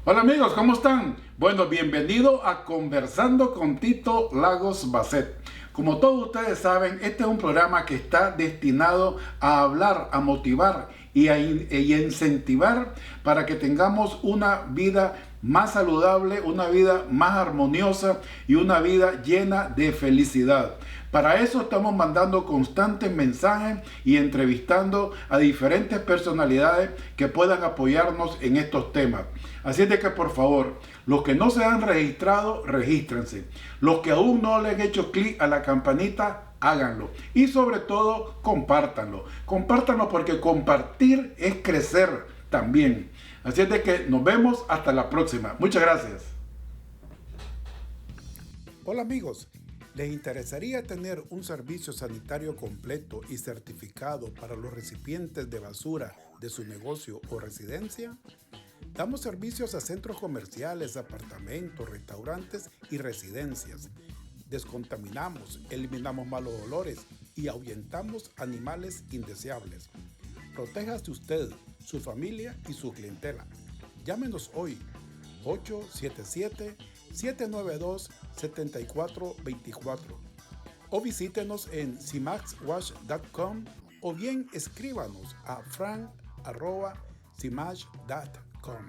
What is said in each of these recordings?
Hola amigos, ¿cómo están? Bueno, bienvenido a Conversando con Tito Lagos Basset. Como todos ustedes saben, este es un programa que está destinado a hablar, a motivar y a incentivar para que tengamos una vida más saludable, una vida más armoniosa y una vida llena de felicidad. Para eso estamos mandando constantes mensajes y entrevistando a diferentes personalidades que puedan apoyarnos en estos temas. Así es de que por favor, los que no se han registrado, regístrense. Los que aún no le han hecho clic a la campanita, háganlo. Y sobre todo, compártanlo. Compártanlo porque compartir es crecer también. Así es de que nos vemos hasta la próxima. Muchas gracias. Hola amigos, ¿les interesaría tener un servicio sanitario completo y certificado para los recipientes de basura de su negocio o residencia? Damos servicios a centros comerciales, apartamentos, restaurantes y residencias. Descontaminamos, eliminamos malos olores y ahuyentamos animales indeseables. Protéjase usted, su familia y su clientela. Llámenos hoy 877-792-7424 o visítenos en cimaxwash.com o bien escríbanos a frank@cimax.com.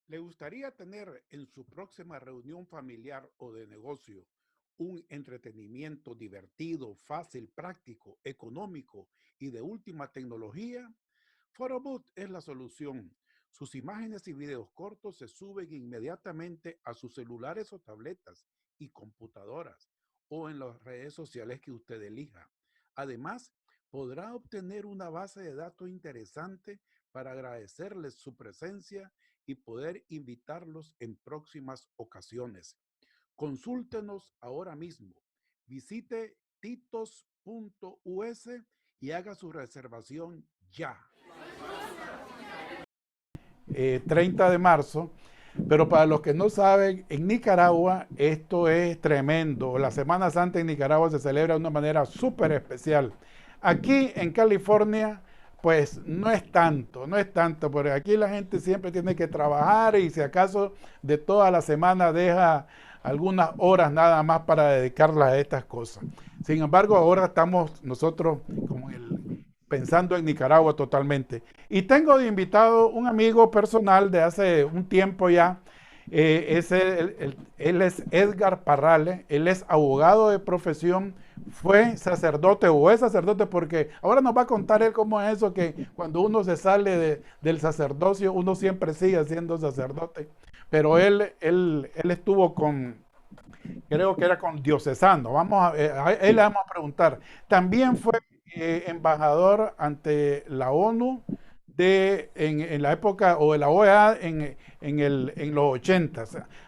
¿Le gustaría tener en su próxima reunión familiar o de negocio un entretenimiento divertido, fácil, práctico, económico y de última tecnología? Photobooth es la solución. Sus imágenes y videos cortos se suben inmediatamente a sus celulares o tabletas y computadoras o en las redes sociales que usted elija. Además, podrá obtener una base de datos interesante para agradecerles su presencia y poder invitarlos en próximas ocasiones. Consúltenos ahora mismo. Visite titos.us y haga su reservación ya. 30 de marzo, pero para los que no saben, en Nicaragua esto es tremendo. La Semana Santa en Nicaragua se celebra de una manera súper especial. Aquí en California, pues no es tanto, porque aquí la gente siempre tiene que trabajar y si acaso de toda la semana deja algunas horas nada más para dedicarlas a estas cosas. Sin embargo, ahora estamos nosotros como pensando en Nicaragua totalmente. Y tengo de invitado un amigo personal de hace un tiempo ya. Él es Edgar Parrales, él es abogado de profesión, fue sacerdote o es sacerdote porque ahora nos va a contar él cómo es eso que cuando uno se sale del sacerdocio uno siempre sigue siendo sacerdote. Pero él estuvo creo que era con diocesano. A él le vamos a preguntar. También fue embajador ante la ONU en la época o de la OEA en los 80.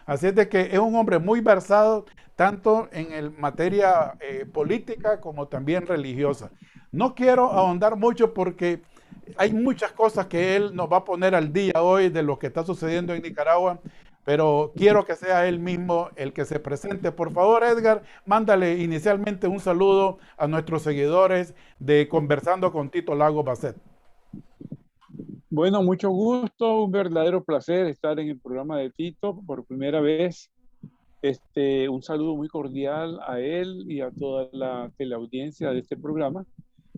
Así es de que es un hombre muy versado tanto en materia política como también religiosa. No quiero ahondar mucho porque hay muchas cosas que él nos va a poner al día hoy de lo que está sucediendo en Nicaragua, pero quiero que sea él mismo el que se presente. Por favor, Edgar, mándale inicialmente un saludo a nuestros seguidores de Conversando con Tito Lagos Basset. Bueno, mucho gusto, un verdadero placer estar en el programa de Tito por primera vez. Un saludo muy cordial a él y a toda la teleaudiencia de este programa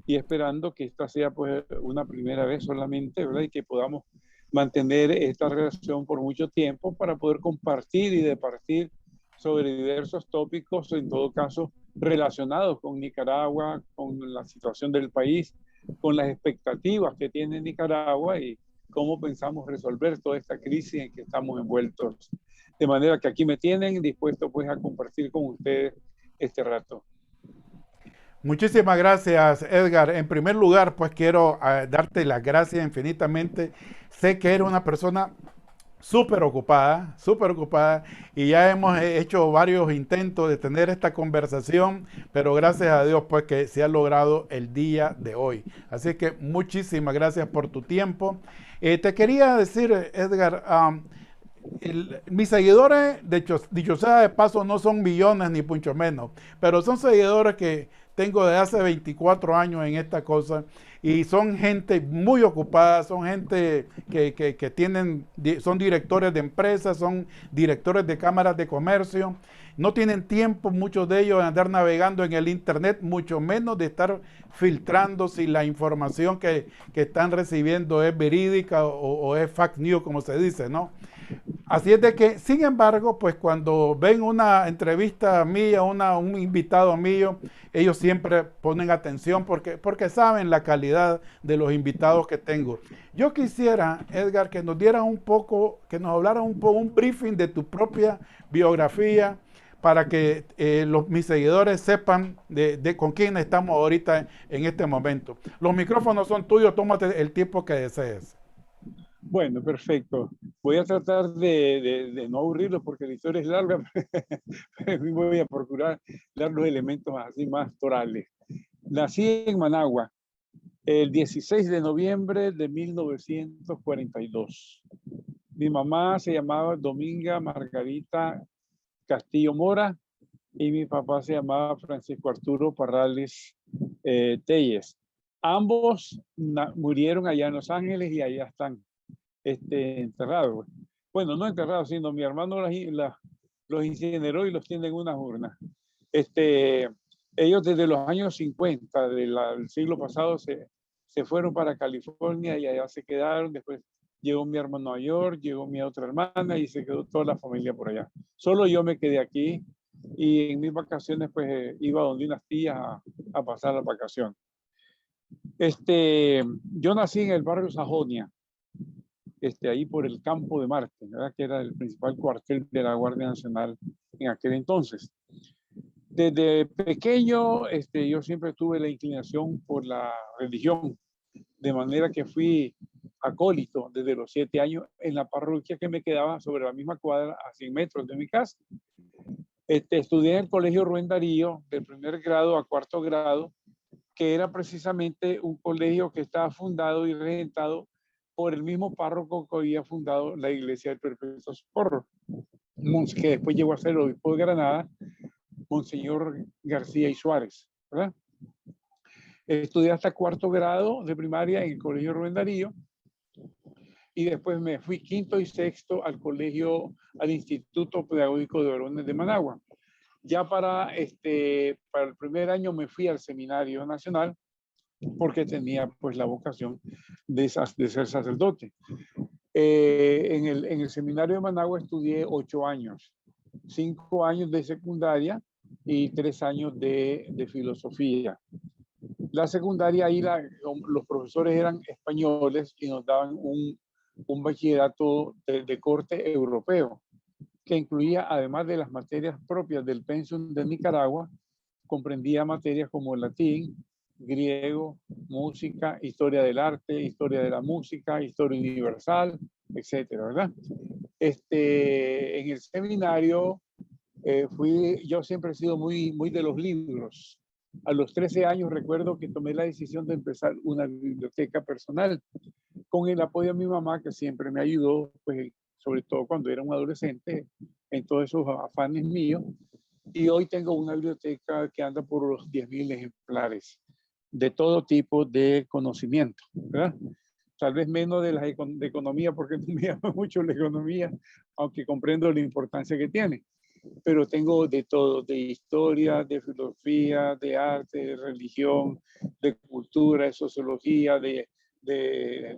y esperando que esta sea pues una primera vez solamente, ¿verdad? Y que podamos mantener esta relación por mucho tiempo para poder compartir y departir sobre diversos tópicos, en todo caso relacionados con Nicaragua, con la situación del país, con las expectativas que tiene Nicaragua y cómo pensamos resolver toda esta crisis en que estamos envueltos. De manera que aquí me tienen dispuesto pues a compartir con ustedes este rato. Muchísimas gracias, Edgar. En primer lugar, pues quiero darte las gracias infinitamente. Sé que eres una persona súper ocupada y ya hemos hecho varios intentos de tener esta conversación, pero gracias a Dios pues que se ha logrado el día de hoy. Así que muchísimas gracias por tu tiempo. Te quería decir, Edgar, mis seguidores, de hecho, dicho sea de paso, no son millones ni mucho menos, pero son seguidores que tengo desde hace 24 años en esta cosa y son gente muy ocupada, son gente que son directores de empresas, son directores de cámaras de comercio, no tienen tiempo muchos de ellos de andar navegando en el internet, mucho menos de estar filtrando si la información que están recibiendo es verídica o es fake news, como se dice, ¿no? Así es de que, sin embargo, pues cuando ven una entrevista mía, un invitado mío, ellos siempre ponen atención porque saben la calidad de los invitados que tengo. Yo quisiera, Edgar, que nos dieras un poco, que nos hablaras un poco, un briefing de tu propia biografía para que mis seguidores sepan de con quién estamos ahorita en este momento. Los micrófonos son tuyos, tómate el tiempo que desees. Bueno, perfecto. Voy a tratar de no aburrirlos porque la historia es larga, pero voy a procurar dar los elementos así más torales. Nací en Managua el 16 de noviembre de 1942. Mi mamá se llamaba Dominga Margarita Castillo Mora y mi papá se llamaba Francisco Arturo Parrales Telles. Ambos murieron allá en Los Ángeles y allá están enterrados. Bueno, no enterrados, sino mi hermano los incineró y los tiene en unas urnas. Ellos desde los años 50 del siglo pasado se fueron para California y allá se quedaron. Después llegó mi hermano a Nueva York, llegó mi otra hermana y se quedó toda la familia por allá. Solo yo me quedé aquí y en mis vacaciones pues iba donde unas tías a pasar la vacación. Yo nací en el barrio Sajonia, ahí por el Campo de Marte, ¿verdad? Que era el principal cuartel de la Guardia Nacional en aquel entonces. Desde pequeño, yo siempre tuve la inclinación por la religión, de manera que fui acólito desde los 7 años en la parroquia que me quedaba sobre la misma cuadra a 100 metros de mi casa. Estudié en el Colegio Rubén Darío, del primer grado a cuarto grado, que era precisamente un colegio que estaba fundado y regentado por el mismo párroco que había fundado la iglesia del Perpetuo Socorro, que después llegó a ser el obispo de Granada, Monseñor García y Suárez, ¿verdad? Estudié hasta cuarto grado de primaria en el Colegio Rubén Darío y después me fui quinto y sexto al Instituto Pedagógico de Varones de Managua. Ya para el primer año me fui al Seminario Nacional porque tenía pues la vocación de ser sacerdote. En el Seminario de Managua estudié 8 años, 5 años de secundaria y 3 años de filosofía. La secundaria ahí los profesores eran españoles y nos daban un bachillerato de corte europeo, que incluía, además de las materias propias del pensum de Nicaragua, comprendía materias como latín, griego, música, historia del arte, historia de la música, historia universal, etcétera, ¿verdad? En el seminario yo siempre he sido muy de los libros. A los 13 años recuerdo que tomé la decisión de empezar una biblioteca personal con el apoyo de mi mamá, que siempre me ayudó, pues, sobre todo cuando era un adolescente, en todos esos afanes míos. Y hoy tengo una biblioteca que anda por los 10.000 ejemplares de todo tipo de conocimiento, ¿verdad? Tal vez menos de economía, porque no me llama mucho la economía, aunque comprendo la importancia que tiene. Pero tengo de todo, de historia, de filosofía, de arte, de religión, de cultura, de sociología, de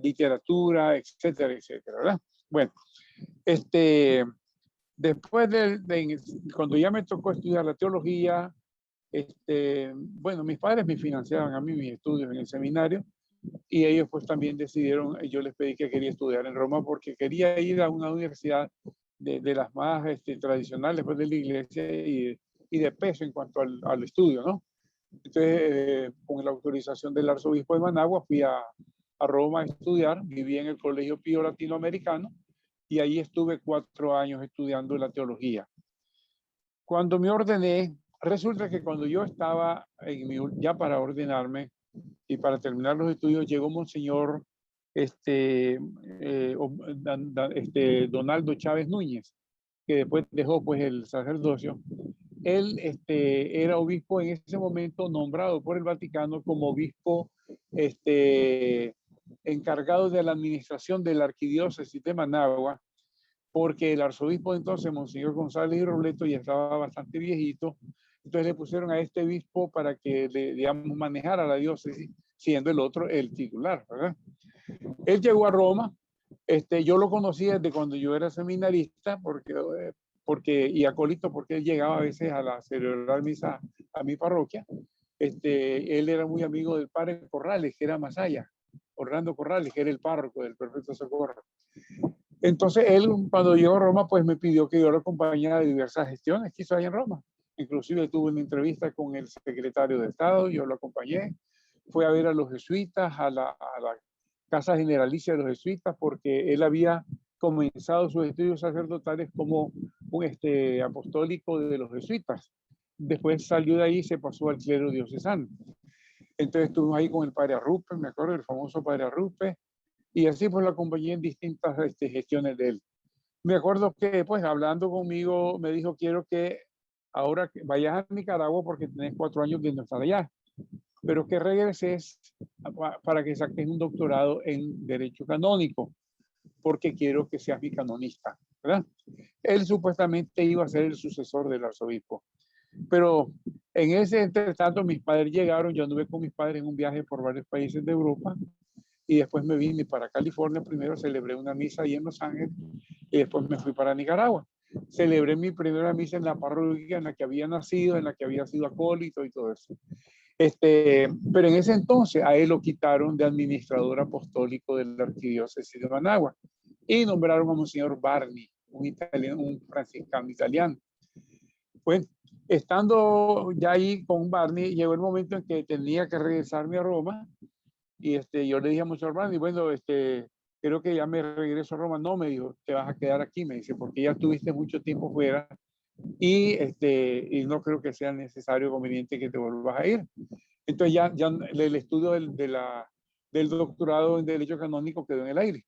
literatura, etcétera, etcétera, ¿verdad? Bueno, después cuando ya me tocó estudiar la teología, bueno, mis padres me financiaban a mí mis estudios en el seminario y ellos pues también decidieron, yo les pedí que quería estudiar en Roma porque quería ir a una universidad de las más tradicionales pues, de la iglesia y de peso en cuanto al estudio, ¿no? Entonces, con la autorización del arzobispo de Managua, fui a Roma a estudiar, viví en el Colegio Pío Latinoamericano y ahí estuve 4 años estudiando la teología. Cuando me ordené, resulta que cuando yo estaba ya para ordenarme y para terminar los estudios, llegó Monseñor Donaldo Chávez Núñez, que después dejó pues el sacerdocio Él era obispo en ese momento nombrado por el Vaticano como obispo encargado de la administración de la arquidiócesis de Managua, porque el arzobispo entonces, Monseñor González y Robleto, ya estaba bastante viejito. Entonces le pusieron a este obispo para que le, digamos, manejara la diócesis, siendo el otro el titular, ¿verdad? Él llegó a Roma. Yo lo conocía desde cuando yo era seminarista, y acólito, porque él llegaba a veces a la celebrar misa a mi parroquia. Él era muy amigo del padre Corrales, que era Masaya, Orlando Corrales, que era el párroco del Perpetuo Socorro. Entonces él, cuando llegó a Roma, pues me pidió que yo lo acompañara de diversas gestiones que hizo ahí en Roma. Inclusive tuve una entrevista con el secretario de Estado, yo lo acompañé. Fue a ver a los jesuitas, a la Casa Generalicia de los Jesuitas, porque él había comenzado sus estudios sacerdotales como un apostólico de los jesuitas. Después salió de ahí y se pasó al clero diocesano. Entonces estuvimos ahí con el padre Arrupe, me acuerdo, el famoso padre Arrupe, y así pues lo acompañé en distintas gestiones de él. Me acuerdo que pues hablando conmigo me dijo, quiero que ahora vayas a Nicaragua porque tenés 4 años de no estar allá, pero que regreses para que saques un doctorado en Derecho Canónico, porque quiero que seas mi canonista, ¿verdad? Él supuestamente iba a ser el sucesor del arzobispo. Pero en ese entretanto mis padres llegaron, yo anduve con mis padres en un viaje por varios países de Europa y después me vine para California. Primero celebré una misa ahí en Los Ángeles y después me fui para Nicaragua. Celebré mi primera misa en la parroquia en la que había nacido, en la que había sido acólito y todo eso. Pero en ese entonces a él lo quitaron de administrador apostólico de la arquidiócesis de Managua y nombraron a Monseñor Barney, un italiano, un franciscano italiano. Pues estando ya ahí con Barney, llegó el momento en que tenía que regresarme a Roma y yo le dije a Monseñor Barney, bueno, creo que ya me regreso a Roma. No, me dijo, te vas a quedar aquí, me dice, porque ya tuviste mucho tiempo fuera y no creo que sea necesario o conveniente que te vuelvas a ir. Entonces ya el estudio del doctorado en Derecho Canónico quedó en el aire.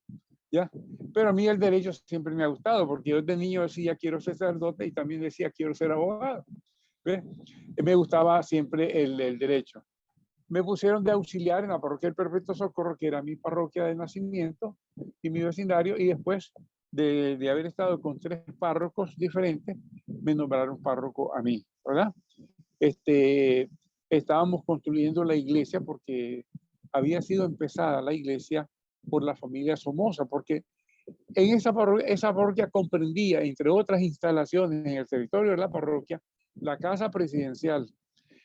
¿Ya? Pero a mí el derecho siempre me ha gustado, porque yo de niño decía quiero ser sacerdote y también decía quiero ser abogado. ¿Ves? Me gustaba siempre el derecho. Me pusieron de auxiliar en la parroquia del Perpetuo Socorro, que era mi parroquia de nacimiento y mi vecindario, y después de haber estado con 3 párrocos diferentes, me nombraron párroco a mí, ¿verdad? Estábamos construyendo la iglesia porque había sido empezada la iglesia por la familia Somoza, porque en esa parroquia comprendía, entre otras instalaciones en el territorio de la parroquia, la casa presidencial,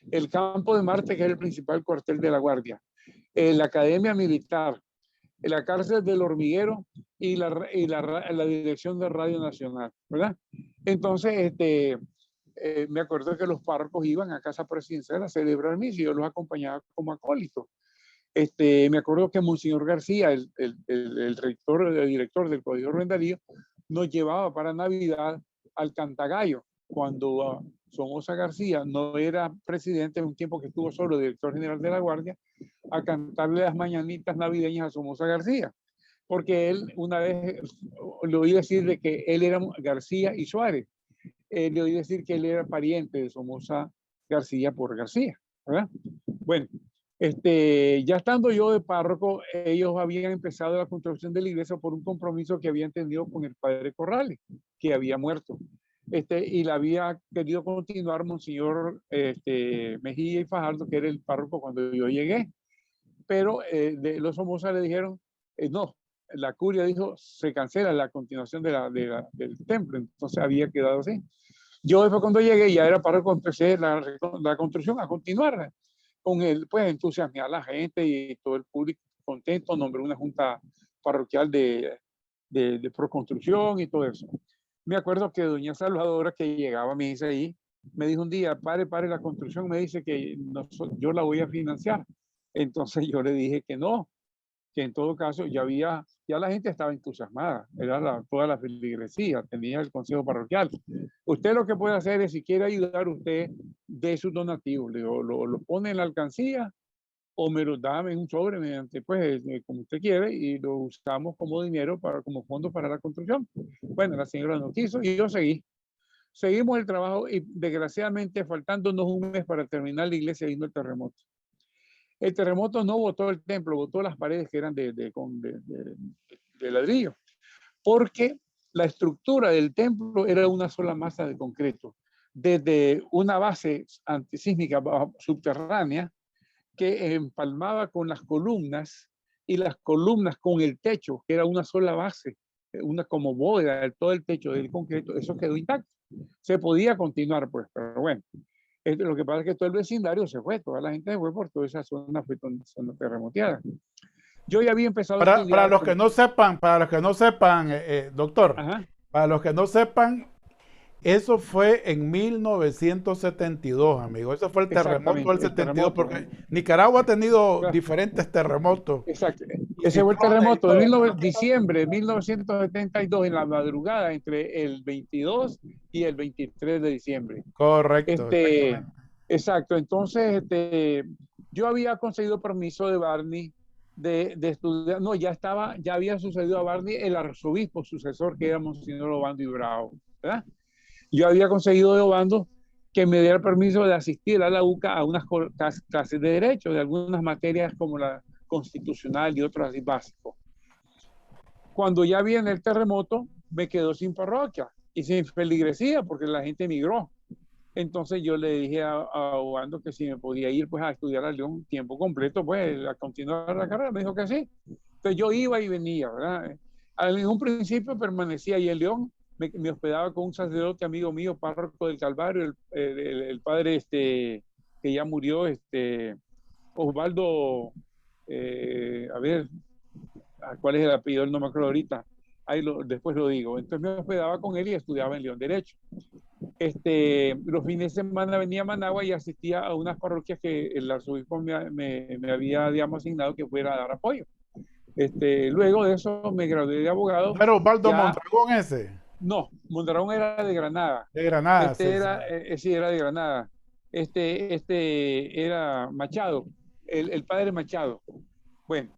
el campo de Marte, que es el principal cuartel de la Guardia, la academia militar, la cárcel del Hormiguero y la dirección de Radio Nacional, ¿verdad? Entonces, me acuerdo que los párrocos iban a casa presidencial a celebrar misa y yo los acompañaba como acólito. Me acuerdo que Monseñor García, el director del Colegio Rendarío, nos llevaba para Navidad al Cantagallo, cuando Somoza García no era presidente, en un tiempo que estuvo solo director general de la Guardia, a cantarle las mañanitas navideñas a Somoza García, porque él una vez le oí decir de que él era García y Suárez, le oí decir que él era pariente de Somoza García por García, ¿verdad? Bueno, ya estando yo de párroco, ellos habían empezado la construcción de la iglesia por un compromiso que habían tenido con el padre Corrales, que había muerto. Y la había querido continuar Monseñor Mejía y Fajardo, que era el párroco cuando yo llegué. Pero los Somoza le dijeron, no, la curia dijo, se cancela la continuación del templo. Entonces había quedado así. Yo después cuando llegué, ya era párroco, empecé la construcción a continuarla con él, pues entusiasmé a la gente y todo el público contento, nombré una junta parroquial de proconstrucción y todo eso. Me acuerdo que doña Salvadora, que llegaba a misa ahí, me dijo un día, pare la construcción, me dice que yo la voy a financiar. Entonces yo le dije que no, que en todo caso ya la gente estaba entusiasmada, era toda la feligresía, tenía el consejo parroquial. Usted lo que puede hacer es, si quiere ayudar, usted de sus donativos, lo pone en la alcancía o me lo da en un sobre mediante, pues, como usted quiere, y lo usamos como dinero, como fondo para la construcción. Bueno, la señora no quiso y yo seguí. seguimos el trabajo y desgraciadamente faltándonos un mes para terminar la iglesia vino el terremoto. El terremoto no botó el templo, botó las paredes que eran de ladrillo, porque la estructura del templo era una sola masa de concreto, desde una base antisísmica subterránea que empalmaba con las columnas y las columnas con el techo, que era una sola base, una como bóveda de todo el techo del concreto, eso quedó intacto. Se podía continuar, pues, pero bueno. Lo que pasa es que todo el vecindario se fue, toda la gente se fue por toda esa zona, fue zona terremoteada. Yo ya había empezado a Para estudiar. los que no sepan, doctor, Ajá, para los que no sepan, eso fue en 1972, amigo. Eso fue el terremoto del exactamente, el 72, terremoto. porque Nicaragua ha tenido diferentes terremotos Exacto. y Ese fue el ciclones y terremoto de todo. diciembre de 1972 en la madrugada entre el 22 y el 23 de diciembre. Correcto, Este, exactamente. exacto. Entonces, yo había conseguido permiso de Barney de estudiar. No, ya había sucedido a Barney el arzobispo sucesor que era Monseñor Obando y Bravo, ¿verdad? Yo había conseguido de Obando que me diera permiso de asistir a la UCA a unas clases de derecho, de algunas materias como la constitucional y otras así básicos. Cuando ya viene el terremoto, me quedo sin parroquia y sin feligresía porque la gente emigró. Entonces yo le dije a Obando que si me podía ir pues a estudiar a León tiempo completo, pues a continuar la carrera. Me dijo que sí. Entonces yo iba y venía, ¿verdad? En un principio permanecía ahí en León, me hospedaba con un sacerdote amigo mío, párroco del Calvario, el padre que ya murió, Osvaldo, a ver, ¿cuál es el apellido? No me acuerdo ahorita. Después lo digo. Entonces me hospedaba con él y estudiaba en León Derecho. Los fines de semana venía a Managua y asistía a unas parroquias que el arzobispo me había, digamos, asignado que fuera a dar apoyo. Luego de eso me gradué de abogado. Pero Osvaldo Ya, Mondragón ese, no, Mondragón era de Granada. de Granada, sí, sí. Sí, era de Granada. Era Machado, el padre Machado. Bueno,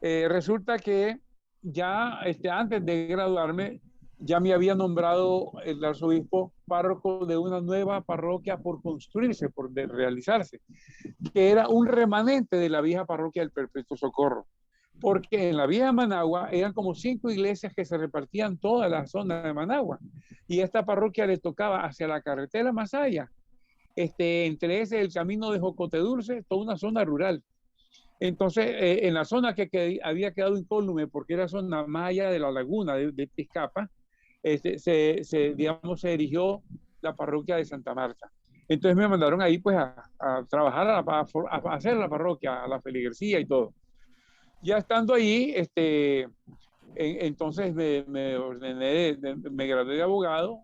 resulta que ya antes de graduarme, ya me había nombrado el arzobispo párroco de una nueva parroquia por construirse, realizarse, que era un remanente de la vieja parroquia del Perpetuo Socorro. Porque en la vieja Managua eran como 5 iglesias que se repartían toda la zona de Managua. Y esta parroquia le tocaba hacia la carretera Masaya, entre ese el camino de Jocote Dulce, toda una zona rural. Entonces, en la zona que había quedado incólume, porque era zona más allá de la laguna de Tizcapa, digamos, se erigió la parroquia de Santa Marta. Entonces me mandaron ahí pues a trabajar, a hacer la parroquia, a la feligresía y todo. Ya estando ahí, entonces me ordené, me gradué de abogado,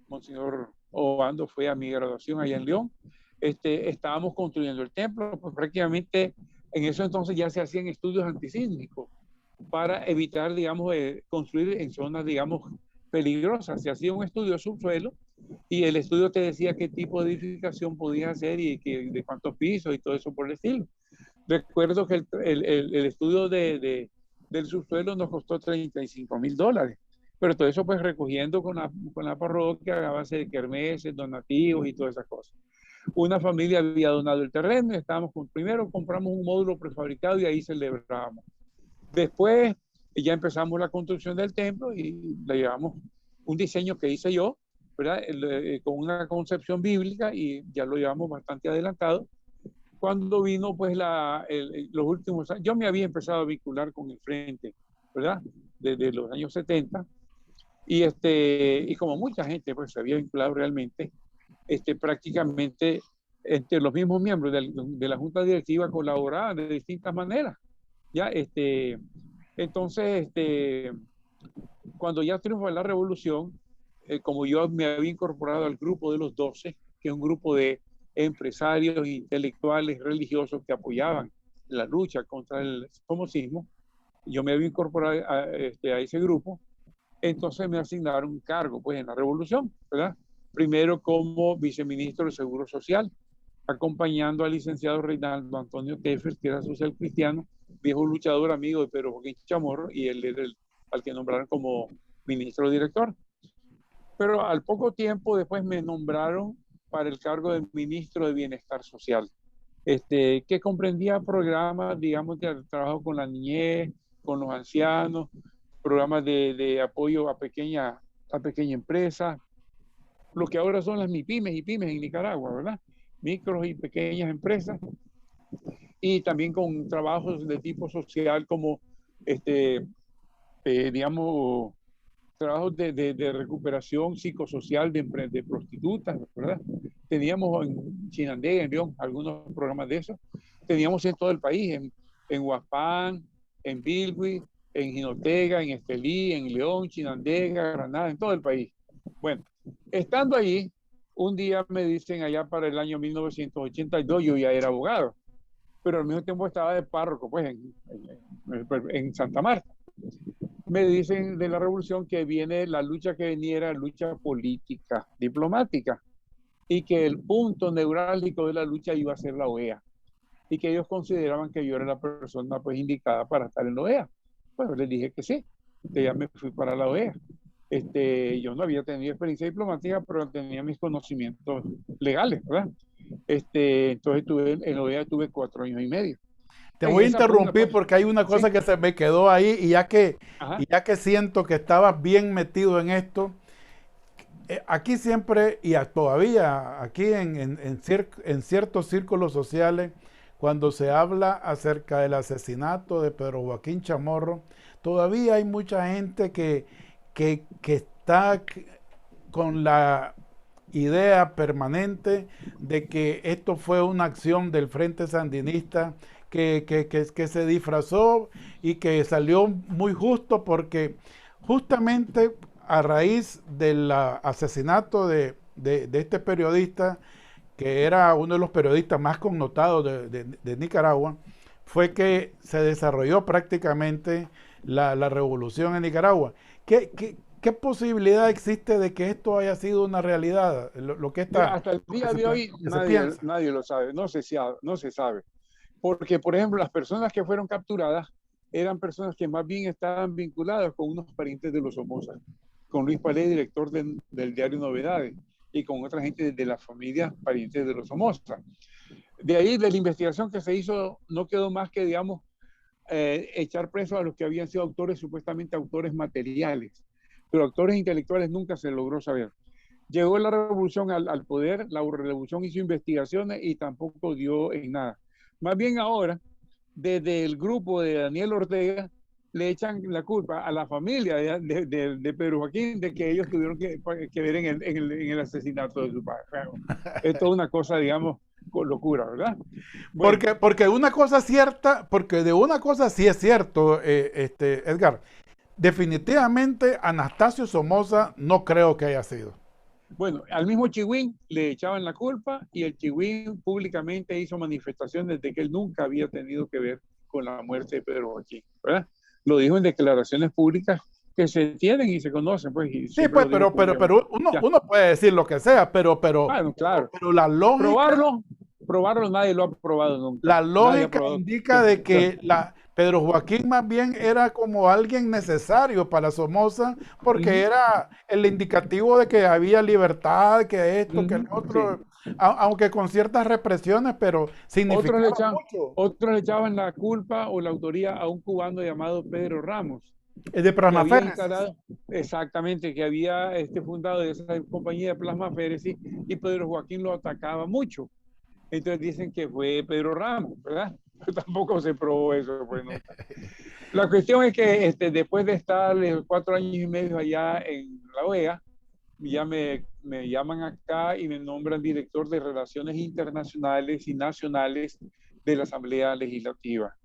Monseñor Obando fue a mi graduación allá en León. Estábamos construyendo el templo, pues prácticamente en eso entonces ya se hacían estudios antisísmicos para evitar, digamos, construir en zonas, digamos, peligrosas. Se hacía un estudio de subsuelo y el estudio te decía qué tipo de edificación podías hacer y de cuántos pisos y todo eso por el estilo. Recuerdo que el estudio del subsuelo nos costó $35,000, pero todo eso pues recogiendo con la parroquia a base de kermeses, donativos y todas esas cosas. Una familia había donado el terreno y primero compramos un módulo prefabricado y ahí celebrábamos. Después ya empezamos la construcción del templo y le llevamos un diseño que hice yo, ¿verdad? Con una concepción bíblica y ya lo llevamos bastante adelantado. Cuando vino pues los últimos años, yo me había empezado a vincular con el Frente, ¿verdad? Desde los años 70 y como mucha gente pues se había vinculado realmente, prácticamente entre los mismos miembros de la Junta Directiva colaboraban de distintas maneras, ¿ya? Entonces, cuando ya triunfó la revolución, como yo me había incorporado al grupo de los 12, que es un grupo de empresarios, intelectuales, religiosos que apoyaban la lucha contra el comunismo, yo me había incorporado a ese grupo, entonces me asignaron un cargo pues, en la revolución, ¿verdad? Primero como viceministro del Seguro Social, acompañando al licenciado Reinaldo Antonio Teffer, que era social cristiano, viejo luchador amigo de Pedro Joaquín Chamorro, y él era al que nombraron como ministro director. Pero al poco tiempo después me nombraron para el cargo de ministro de Bienestar Social, que comprendía programas, digamos, de trabajo con la niñez, con los ancianos, programas de apoyo a pequeña empresa, lo que ahora son las MIPYMES y pymes en Nicaragua, ¿verdad? Micros y pequeñas empresas, y también con trabajos de tipo social como, digamos, trabajos de recuperación psicosocial de prostitutas, ¿verdad? Teníamos en Chinandega, en León, algunos programas de esos. Teníamos en todo el país, en Huaspán, en Bilwi, en Jinotega, en Estelí, en León, Chinandega, Granada, en todo el país. Bueno, estando allí, un día me dicen allá para el año 1982, yo ya era abogado, pero al mismo tiempo estaba de párroco, pues, en Santa Marta. Me dicen de la revolución que viene la lucha que venía era lucha política, diplomática, y que el punto neurálgico de la lucha iba a ser la OEA, y que ellos consideraban que yo era la persona pues indicada para estar en la OEA. Pues les dije que sí, que ya me fui para la OEA. Yo no había tenido experiencia diplomática, pero tenía mis conocimientos legales, ¿verdad? Entonces en la OEA tuve 4 años y medio. Te voy a interrumpir porque hay una cosa ¿sí? que se me quedó ahí y ya que Ajá. siento que estabas bien metido en esto, aquí siempre y todavía aquí en ciertos círculos sociales, cuando se habla acerca del asesinato de Pedro Joaquín Chamorro, todavía hay mucha gente que está con la idea permanente de que esto fue una acción del Frente Sandinista que se disfrazó y que salió muy justo porque justamente a raíz del asesinato de este periodista, que era uno de los periodistas más connotados de Nicaragua, fue que se desarrolló prácticamente la revolución en Nicaragua. ¿Qué posibilidad existe de que esto haya sido una realidad? Lo que está, Hasta el día de hoy se piensa. nadie lo sabe, no se sabe. Porque, por ejemplo, las personas que fueron capturadas eran personas que más bien estaban vinculadas con unos parientes de los Somoza, con Luis Palé, director del diario Novedades, y con otra gente de la familia parientes de los Somoza. De ahí, de la investigación que se hizo, no quedó más que, digamos, echar preso a los que habían sido autores, supuestamente autores materiales, pero autores intelectuales nunca se logró saber. Llegó la revolución al poder, la revolución hizo investigaciones y tampoco dio en nada. Más bien ahora, desde el grupo de Daniel Ortega, le echan la culpa a la familia de Pedro Joaquín de que ellos tuvieron que ver en el asesinato de su padre. Es toda una cosa, digamos, con locura, ¿verdad? Bueno. Porque una cosa cierta, porque de una cosa sí es cierto, Edgar, definitivamente Anastasio Somoza no creo que haya sido. Bueno, al mismo Chihuín le echaban la culpa y el Chihuín públicamente hizo manifestaciones de que él nunca había tenido que ver con la muerte de Pedro Joaquín, ¿verdad? Lo dijo en declaraciones públicas que se tienen y se conocen, pues. Y sí, pues, pero uno puede decir lo que sea, bueno, claro. pero la lógica... Probarlo nadie lo ha probado nunca. La lógica indica de que Pedro Joaquín más bien era como alguien necesario para Somoza, porque era el indicativo de que había libertad, que esto, que el otro, sí. Aunque con ciertas represiones, pero significaba mucho. Otros le echaban la culpa o la autoría a un cubano llamado Pedro Ramos. De Plasma Féresis. Exactamente, que había fundado esa compañía de Plasma Féresis y Pedro Joaquín lo atacaba mucho. Entonces dicen que fue Pedro Ramos, ¿verdad? Pero tampoco se probó eso, pues nunca. La cuestión es que después de estar 4 años y medio allá en la OEA, ya me llaman acá y me nombran director de Relaciones Internacionales y Nacionales de la Asamblea Legislativa.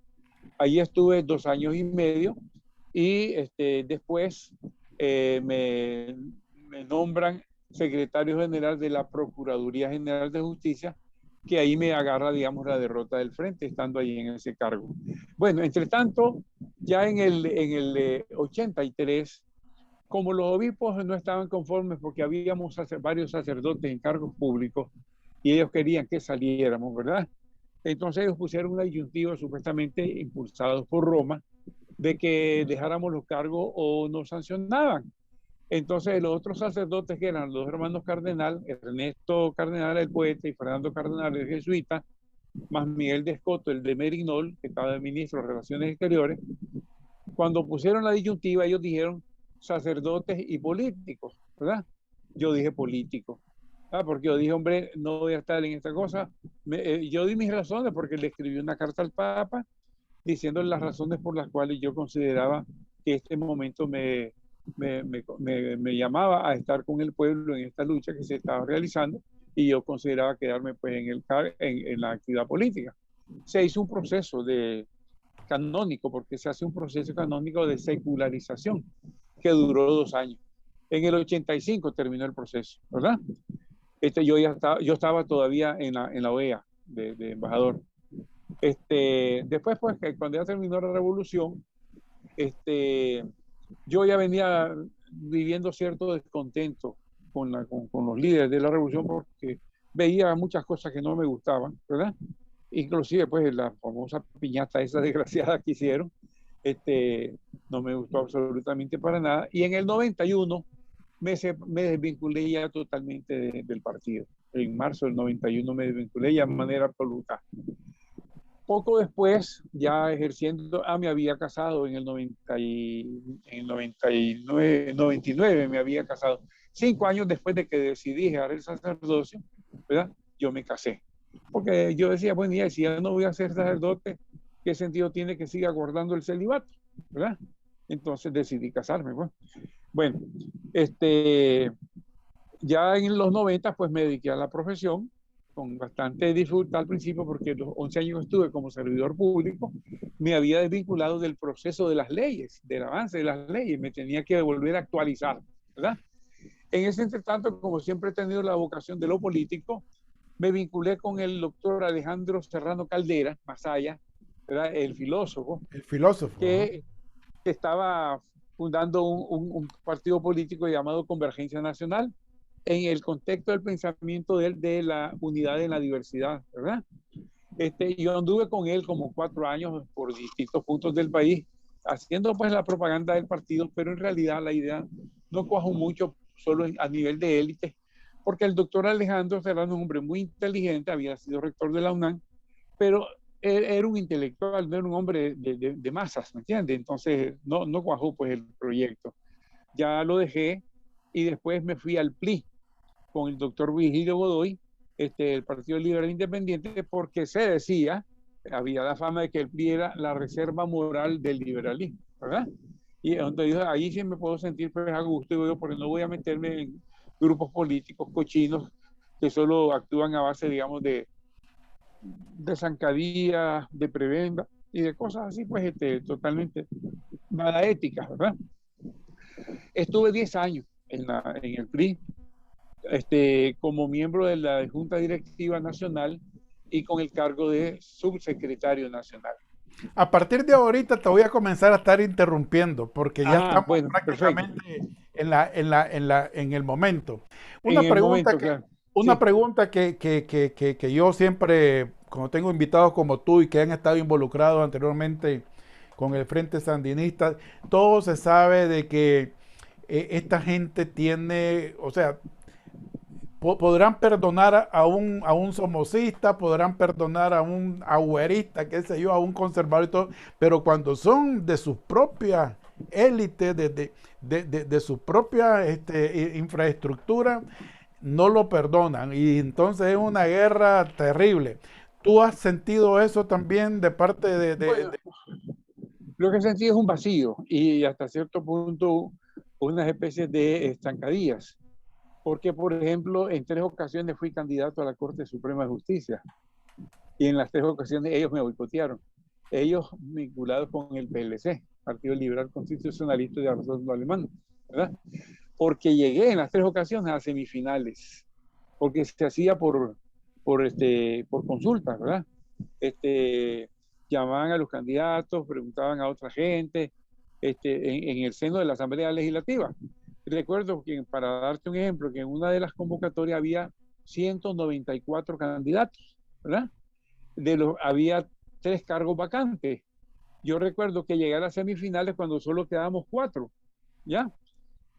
Allí estuve 2 años y medio y después me nombran secretario general de la Procuraduría General de Justicia, que ahí me agarra, digamos, la derrota del frente, estando ahí en ese cargo. Bueno, entre tanto, ya en el 83, como los obispos no estaban conformes porque habíamos varios sacerdotes en cargos públicos y ellos querían que saliéramos, ¿verdad? Entonces ellos pusieron una disyuntiva supuestamente impulsados por Roma de que dejáramos los cargos o nos sancionaban. Entonces los otros sacerdotes, que eran los hermanos Cardenal, Ernesto Cardenal, el poeta, y Fernando Cardenal, el jesuita, más Miguel de Escoto, el de Merignol, que estaba de ministro de Relaciones Exteriores, cuando pusieron la disyuntiva, ellos dijeron sacerdotes y políticos, ¿verdad? Yo dije políticos, porque yo dije, hombre, no voy a estar en esta cosa. Yo di mis razones porque le escribí una carta al Papa diciéndole las razones por las cuales yo consideraba que este momento me llamaba a estar con el pueblo en esta lucha que se estaba realizando, y yo consideraba quedarme pues en la actividad política. Se hizo un proceso canónico, porque se hace un proceso canónico de secularización que duró 2 años. En el 85 terminó el proceso, ¿verdad? Yo estaba todavía en la OEA de embajador. Después, pues, que cuando ya terminó la revolución, yo ya venía viviendo cierto descontento con los líderes de la revolución, porque veía muchas cosas que no me gustaban, ¿verdad? Inclusive, pues, la famosa piñata esa desgraciada que hicieron, no me gustó absolutamente para nada. Y en el 91 me desvinculé ya totalmente del partido. En marzo del 91 me desvinculé ya de manera absoluta. Poco después, ya ejerciendo, me había casado en el 99, 99 me había casado. 5 años después de que decidí dejar el sacerdocio, ¿verdad? Yo me casé. Porque yo decía, bueno, ya, si ya no voy a ser sacerdote, ¿qué sentido tiene que siga guardando el celibato? ¿Verdad? Entonces decidí casarme. Bueno, ya en los 90 pues me dediqué a la profesión con bastante dificultad al principio, porque los 11 años que estuve como servidor público me había desvinculado del proceso de las leyes, del avance de las leyes, me tenía que volver a actualizar, ¿verdad? En ese entretanto, como siempre he tenido la vocación de lo político, me vinculé con el doctor Alejandro Serrano Caldera, Masaya, ¿verdad? El filósofo, El filósofo. que estaba fundando un partido político llamado Convergencia Nacional, en el contexto del pensamiento de la unidad en la diversidad, ¿verdad? Yo anduve con él como 4 años por distintos puntos del país, haciendo pues la propaganda del partido, pero en realidad la idea no cuajó mucho solo a nivel de élite, porque el doctor Alejandro Serrano es un hombre muy inteligente, había sido rector de la UNAM, pero era un intelectual, no era un hombre de masas, ¿me entiendes? Entonces no cuajó pues el proyecto. Ya lo dejé y después me fui al PLI con el doctor Virgilio Godoy, el Partido Liberal Independiente, porque se decía, había la fama de que el PLI era la reserva moral del liberalismo, ¿verdad? Y entonces ahí sí me puedo sentir pues a gusto, y porque no voy a meterme en grupos políticos cochinos que solo actúan a base, digamos, de zancadilla, de prebenda y de cosas así, pues totalmente nada éticas, ¿verdad? Estuve 10 años en el PRI, como miembro de la Junta Directiva Nacional y con el cargo de subsecretario nacional. A partir de ahorita te voy a comenzar a estar interrumpiendo porque ya estamos Bueno, prácticamente perfecto. en el momento. En Una el pregunta momento, que, claro. una Sí. pregunta que yo siempre, cuando tengo invitados como tú y que han estado involucrados anteriormente con el Frente Sandinista, todo se sabe de que esta gente tiene, o sea, podrán perdonar a un somocista, podrán perdonar a un agüerista, qué sé yo, a un conservador y todo, pero cuando son de sus propias élites, de su propia infraestructura, no lo perdonan y entonces es una guerra terrible. ¿Tú has sentido eso también de parte Bueno, lo que sentí es un vacío y hasta cierto punto unas especies de estancadillas. Porque, por ejemplo, en 3 ocasiones fui candidato a la Corte Suprema de Justicia y en las 3 ocasiones ellos me boicotearon. Ellos vinculados con el PLC, Partido Liberal Constitucionalista de Arnoldo Alemán, ¿verdad? Porque llegué en las 3 ocasiones a semifinales, porque se hacía por consulta, ¿verdad? Llamaban a los candidatos, preguntaban a otra gente, en el seno de la Asamblea Legislativa. Recuerdo que, para darte un ejemplo, que en una de las convocatorias había 194 candidatos, ¿verdad? Había 3 cargos vacantes. Yo recuerdo que llegué a las semifinales cuando solo quedábamos 4, ¿ya?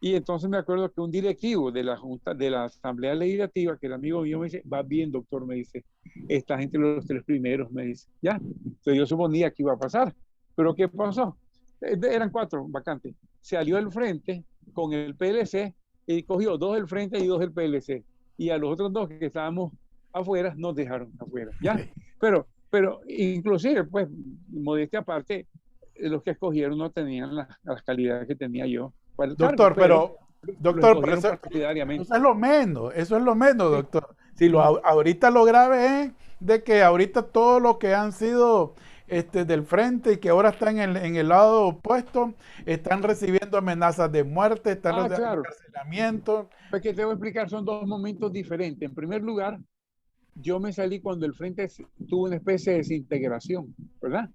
Y entonces me acuerdo que un directivo de la Junta, de la Asamblea Legislativa, que era amigo mío, me dice, va bien, doctor, me dice, estás entre los tres primeros, me dice, ya. Entonces yo suponía que iba a pasar. Pero ¿qué pasó? Eran cuatro vacantes. Salió el frente con el PLC y cogió dos del frente y dos del PLC. Y a los otros dos que estábamos afuera, nos dejaron afuera, ¿ya? Pero inclusive, pues, modestia aparte, los que escogieron no tenían las calidades que tenía yo para el cargo, Doctor, pero, lo doctor, pero escogieron eso partidariamente. es lo menos, eso es lo menos, Sí, doctor. Si lo, sí, ahorita lo grave es de que ahorita todos los que han sido del frente y que ahora están en el lado opuesto, están recibiendo amenazas de muerte, están ah, recibiendo claro. encarcelamiento. Pues que te voy a explicar, son dos momentos diferentes. En primer lugar, yo me salí cuando el frente tuvo una especie de desintegración, ¿verdad?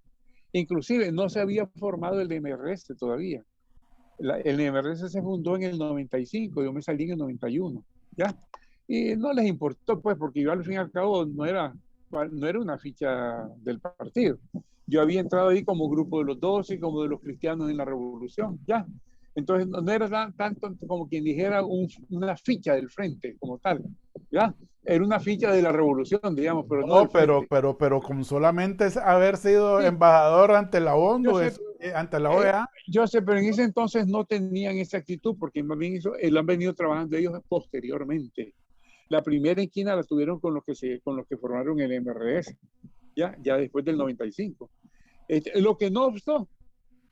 Inclusive no se había formado el MRS todavía. El MRS se fundó en el 95, yo me salí en el 91, ¿ya? Y no les importó, pues, porque yo al fin y al cabo no era una ficha del partido. Yo había entrado ahí como grupo de los 12, como de los cristianos en la revolución, ¿ya? Entonces no era tanto como quien dijera una ficha del frente como tal, ¿ya? Era una ficha de la revolución, digamos, pero no del No, frente. pero con solamente haber sido Sí, embajador ante la yo ONU, sé, ante la OEA. yo sé, pero en ese entonces no tenían esa actitud porque más bien lo han venido trabajando ellos posteriormente. La primera esquina la tuvieron con los que formaron el MRS, ya después del 95. Lo que no obstó,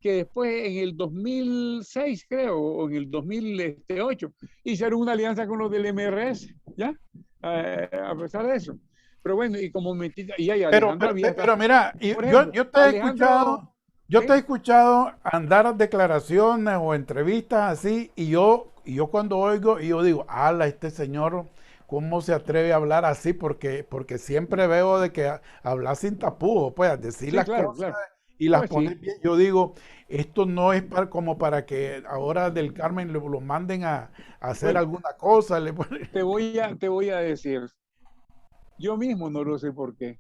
que después en el 2006, creo, o en el 2008, hicieron una alianza con los del MRS, ¿ya? A pesar de eso. Pero bueno, y como y ahí Pero, Alejandro pero, había, pero mira, por ejemplo, Alejandro, yo te he ¿sí? escuchado andar declaraciones o entrevistas así, y yo cuando oigo, y yo digo, ala, este señor, ¿cómo se atreve a hablar así? Porque siempre veo de que habla sin tapujos, pues, decir Sí, las claro, cosas claro. y las Pues poner sí. bien. Yo digo, esto no es como para que ahora del Carmen lo manden a hacer Bueno, alguna cosa. Le ponen- te voy a decir, yo mismo no lo sé por qué.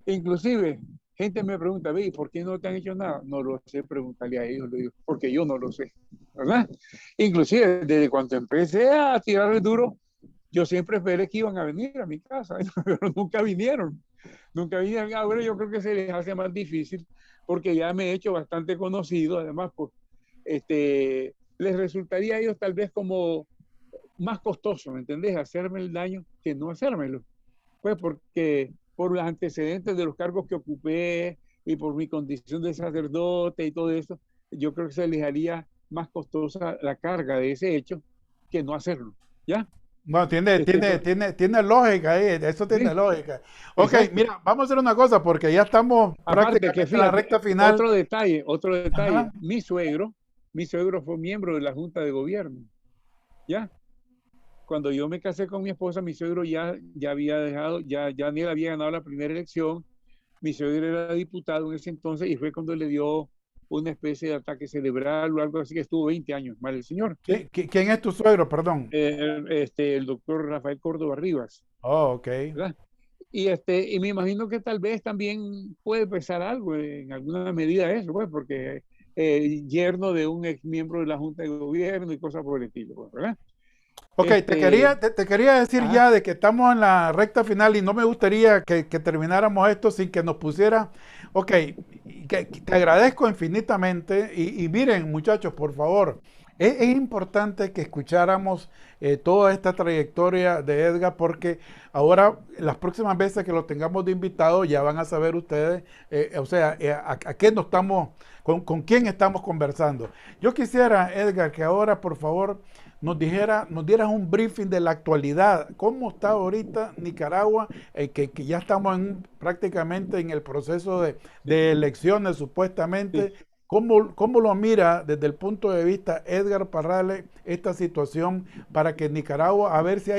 Inclusive, gente me pregunta, ve, ¿por qué no te han hecho nada? No lo sé, pregúntale a ellos, le digo, porque yo no lo sé, ¿verdad? Inclusive, desde cuando empecé a tirar el duro, yo siempre esperé que iban a venir a mi casa, pero nunca vinieron. Nunca vinieron. Ahora yo creo que se les hace más difícil porque ya me he hecho bastante conocido, además, pues, les resultaría a ellos tal vez como más costoso, ¿me entendés? Hacerme el daño que no hacérmelo. Pues porque por los antecedentes de los cargos que ocupé y por mi condición de sacerdote y todo eso, yo creo que se les haría más costosa la carga de ese hecho que no hacerlo. ¿Ya? Bueno, Pero, tiene lógica ahí, eso tiene sí, lógica. Ok, exacto. mira, vamos a hacer una cosa porque ya estamos Aparte que prácticamente en la fíjate, recta final. otro Ajá. detalle, mi suegro fue miembro de la Junta de Gobierno. ¿Ya? Cuando yo me casé con mi esposa, mi suegro ya había dejado, ya ni él había ganado la primera elección. Mi suegro era diputado en ese entonces y fue cuando le dio una especie de ataque cerebral o algo así, que estuvo 20 años mal el señor. ¿Quién es tu suegro? Perdón. El doctor Rafael Córdoba Rivas, Oh, ok. ¿verdad? Y me imagino que tal vez también puede pesar algo en alguna medida eso, pues, porque yerno de un ex miembro de la Junta de Gobierno y cosas por el estilo, pues, ¿verdad? Ok, Este, te quería decir ajá, ya de que estamos en la recta final y no me gustaría que termináramos esto sin que nos pusiera. Ok, que te agradezco infinitamente y miren muchachos, por favor, es importante que escucháramos toda esta trayectoria de Edgar porque ahora las próximas veces que lo tengamos de invitado ya van a saber ustedes, o sea, a qué nos estamos, con quién estamos conversando. Yo quisiera, Edgar, que ahora por favor nos dieras un briefing de la actualidad, cómo está ahorita Nicaragua, que ya estamos prácticamente en el proceso sí, de elecciones sí. supuestamente. ¿Cómo lo mira desde el punto de vista Edgar Parrales esta situación para que Nicaragua, a ver si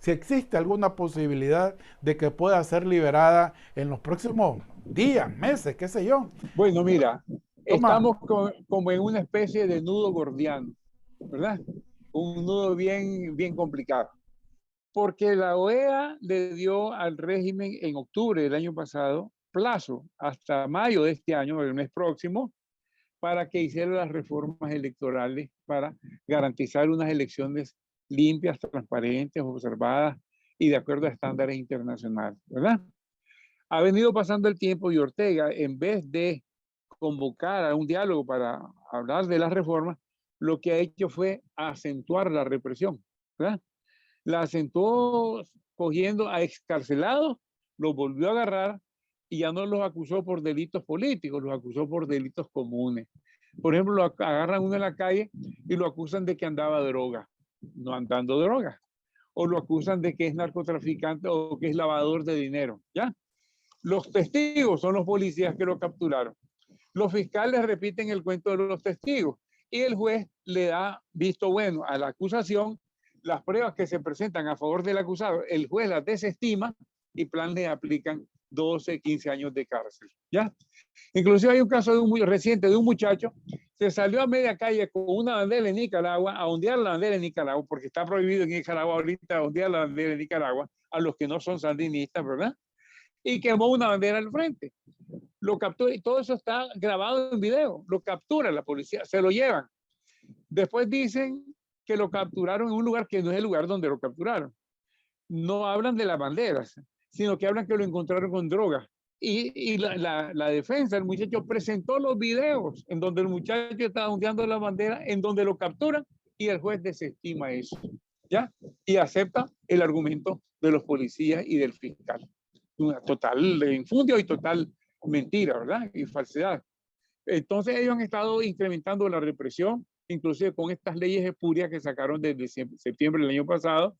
existe alguna posibilidad de que pueda ser liberada en los próximos días, meses, qué sé yo? Bueno, mira, Toma. estamos como en una especie de nudo gordiano, ¿verdad? Un nudo bien, bien complicado. Porque la OEA le dio al régimen en octubre del año pasado plazo hasta mayo de este año, el mes próximo, para que hiciera las reformas electorales para garantizar unas elecciones limpias, transparentes, observadas y de acuerdo a estándares internacionales, ¿verdad? Ha venido pasando el tiempo y Ortega, en vez de convocar a un diálogo para hablar de las reformas, lo que ha hecho fue acentuar la represión, ¿verdad? La acentuó cogiendo a excarcelados, los volvió a agarrar y ya no los acusó por delitos políticos, los acusó por delitos comunes. Por ejemplo, lo agarran uno en la calle y lo acusan de que andaba droga, no andando droga. O lo acusan de que es narcotraficante o que es lavador de dinero, ¿ya? Los testigos son los policías que lo capturaron. Los fiscales repiten el cuento de los testigos y el juez le da visto bueno a la acusación. Las pruebas que se presentan a favor del acusado, el juez las desestima y plan le aplican 12, 15 años de cárcel, ¿ya? Inclusive hay un caso de muy reciente de un muchacho se salió a media calle con una bandera de Nicaragua a ondear la bandera de Nicaragua, porque está prohibido en Nicaragua ahorita ondear la bandera de Nicaragua a los que no son sandinistas, ¿verdad? Y quemó una bandera al frente. Lo captura y todo eso está grabado en video. Lo captura la policía, se lo llevan. Después dicen que lo capturaron en un lugar que no es el lugar donde lo capturaron. No hablan de las banderas, sino que hablan que lo encontraron con drogas. Y la defensa, el muchacho presentó los videos en donde el muchacho estaba ondeando la bandera, en donde lo capturan y el juez desestima eso, ¿ya? Y acepta el argumento de los policías y del fiscal. Una total infundio y total mentira, ¿verdad? Y falsedad. Entonces ellos han estado incrementando la represión, inclusive con estas leyes espurias que sacaron desde septiembre del año pasado,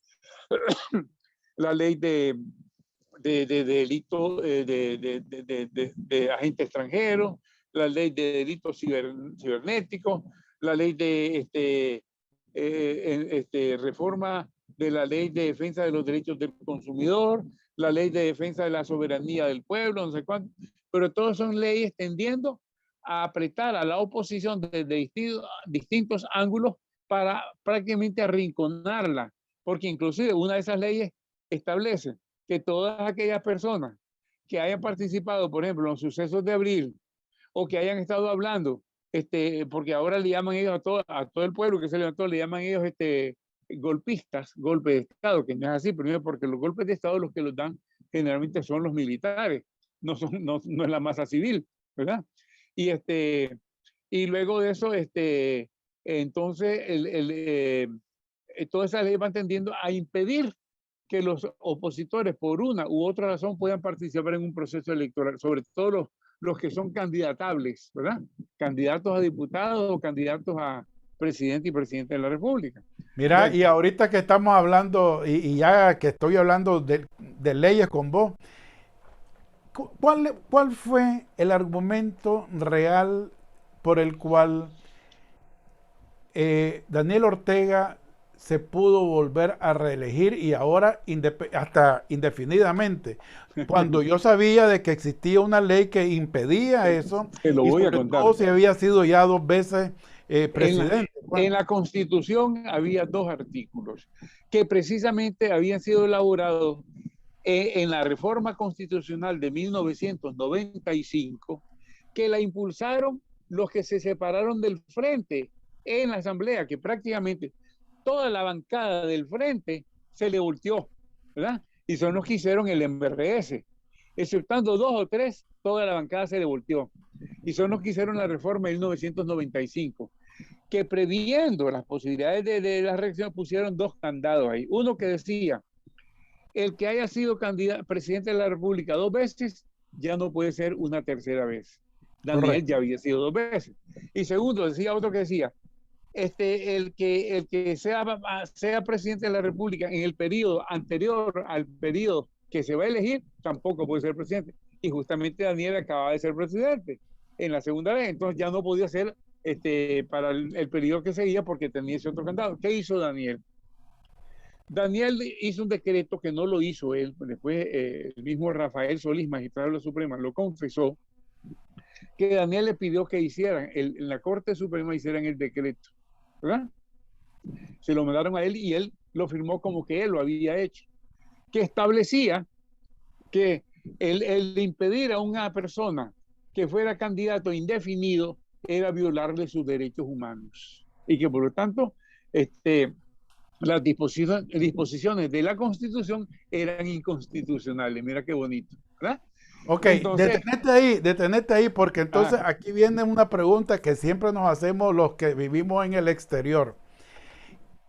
la ley de delito de agente extranjero, la ley de delitos cibernéticos, la ley de reforma de la ley de defensa de los derechos del consumidor, la ley de defensa de la soberanía del pueblo, no sé cuánto, pero todas son leyes tendiendo a apretar a la oposición desde distintos ángulos para prácticamente arrinconarla, porque inclusive una de esas leyes establece que todas aquellas personas que hayan participado, por ejemplo, en los sucesos de abril, o que hayan estado hablando, porque ahora le llaman ellos a todo el pueblo que se levantó, le llaman ellos golpistas, golpes de Estado, que no es así, primero porque los golpes de Estado los que los dan generalmente son los militares, no es la masa civil, ¿verdad? Y luego de eso, entonces, todas esas leyes van tendiendo a impedir que los opositores, por una u otra razón, puedan participar en un proceso electoral, sobre todo los que son candidatables, ¿verdad? Candidatos a diputados o candidatos a presidente y presidente de la República. Mira, Bueno, y ahorita que estamos hablando, y ya que estoy hablando de leyes con vos, ¿cuál fue el argumento real por el cual Daniel Ortega se pudo volver a reelegir y ahora hasta indefinidamente? Cuando yo sabía de que existía una ley que impedía eso, te lo y voy a sobre contar. todo si había sido ya 2 veces presidente. En la Constitución había 2 artículos que precisamente habían sido elaborados en la reforma constitucional de 1995, que la impulsaron los que se separaron del frente en la Asamblea, que prácticamente toda la bancada del frente se le volteó, ¿verdad? Y son los que hicieron el MRS. Exceptando 2 o 3, toda la bancada se le volteó. Y son los que hicieron la reforma de 1995, que previendo las posibilidades de la reacción pusieron 2 candados ahí. Uno que decía, el que haya sido presidente de la República 2 veces, ya no puede ser una tercera vez. Daniel Correcto. Ya había sido 2 veces. Y segundo, decía otro que decía, el que sea presidente de la República en el periodo anterior al periodo que se va a elegir, tampoco puede ser presidente. Y justamente Daniel acababa de ser presidente en la segunda vez, entonces ya no podía ser para el periodo que seguía porque tenía ese otro candado. ¿Qué hizo Daniel? Daniel hizo un decreto que no lo hizo él, después el mismo Rafael Solís, magistrado de la Suprema, lo confesó, que Daniel le pidió que hicieran, en la Corte Suprema hicieran el decreto, ¿verdad? Se lo mandaron a él y él lo firmó como que él lo había hecho, que establecía que el impedir a una persona que fuera candidato indefinido era violarle sus derechos humanos y que por lo tanto las disposiciones de la Constitución eran inconstitucionales. Mira qué bonito, ¿verdad? Ok, Entonces, detenete ahí, porque entonces ah, aquí viene una pregunta que siempre nos hacemos los que vivimos en el exterior.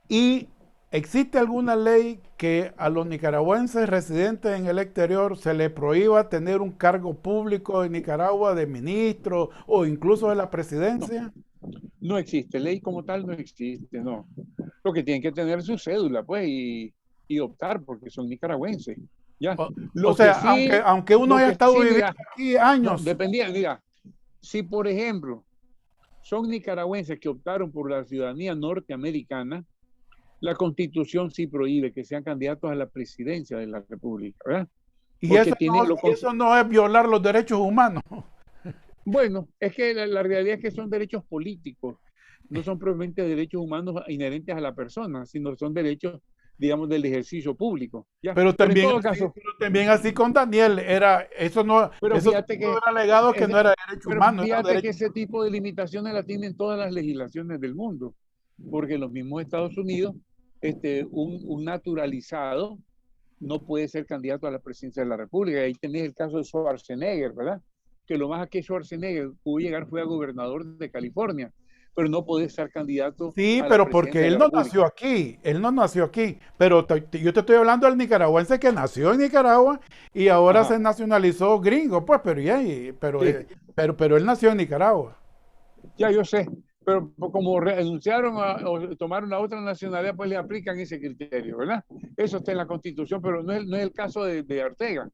¿Y existe alguna ley que a los nicaragüenses residentes en el exterior se les prohíba tener un cargo público en Nicaragua de ministro o incluso de la no, presidencia? no existe, ley como tal no existe, no. Lo que tienen que tener es su cédula, pues, y optar porque son nicaragüenses, ¿ya? O, o sea, aunque uno Lo haya que estado sí, viviendo mira, aquí no, años. dependía, mira, si por ejemplo son nicaragüenses que optaron por la ciudadanía norteamericana, la Constitución sí prohíbe que sean candidatos a la presidencia de la República, ¿verdad? Y Porque eso no, tiene lo y eso no es violar los derechos humanos. bueno, es que la realidad es que son derechos políticos, no son propiamente derechos humanos inherentes a la persona, sino son derechos, digamos, del ejercicio público, ¿ya? Pero en todo caso, Pero también así con Daniel, pero eso fíjate no que era alegado que no era derecho pero humano, era fíjate que derecho. ese tipo de limitaciones la tienen todas las legislaciones del mundo, porque en los mismos Estados Unidos, un naturalizado no puede ser candidato a la presidencia de la República. Ahí tenés el caso de Schwarzenegger, ¿verdad? Que lo más que Schwarzenegger pudo llegar fue a gobernador de California, pero no puede ser candidato Sí, a la pero presidencia porque de él la no República. nació aquí, él no nació aquí, pero yo te estoy hablando del nicaragüense que nació en Nicaragua y ahora Ajá, se nacionalizó gringo, pues, pero ya, sí, pero él nació en Nicaragua. ya yo sé, pero como renunciaron o tomaron la otra nacionalidad, pues le aplican ese criterio, ¿verdad? Eso está en la Constitución, pero no es el caso de Ortega,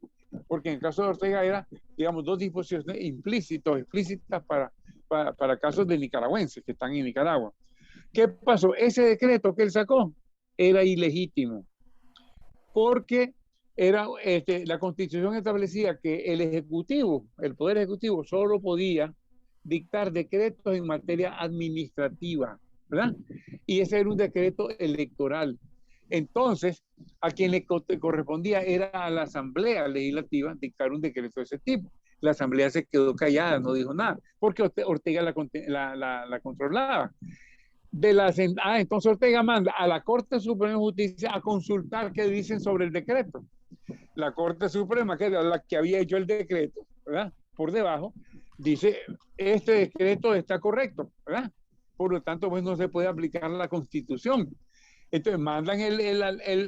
porque en el caso de Ortega era, digamos, dos disposiciones explícitas para casos de nicaragüenses que están en Nicaragua. ¿Qué pasó? Ese decreto que él sacó era ilegítimo, porque la Constitución establecía que el Ejecutivo, el Poder Ejecutivo, solo podía dictar decretos en materia administrativa, ¿verdad? Y ese era un decreto electoral. Entonces, a quien le correspondía era a la Asamblea Legislativa dictar un decreto de ese tipo. La Asamblea se quedó callada, no dijo nada, porque Ortega la controlaba. Entonces Ortega manda a la Corte Suprema de Justicia a consultar qué dicen sobre el decreto. La Corte Suprema, que era la que había hecho el decreto, ¿verdad? Por debajo, dice, este decreto está correcto, ¿verdad? Por lo tanto, pues no se puede aplicar la Constitución. Entonces mandan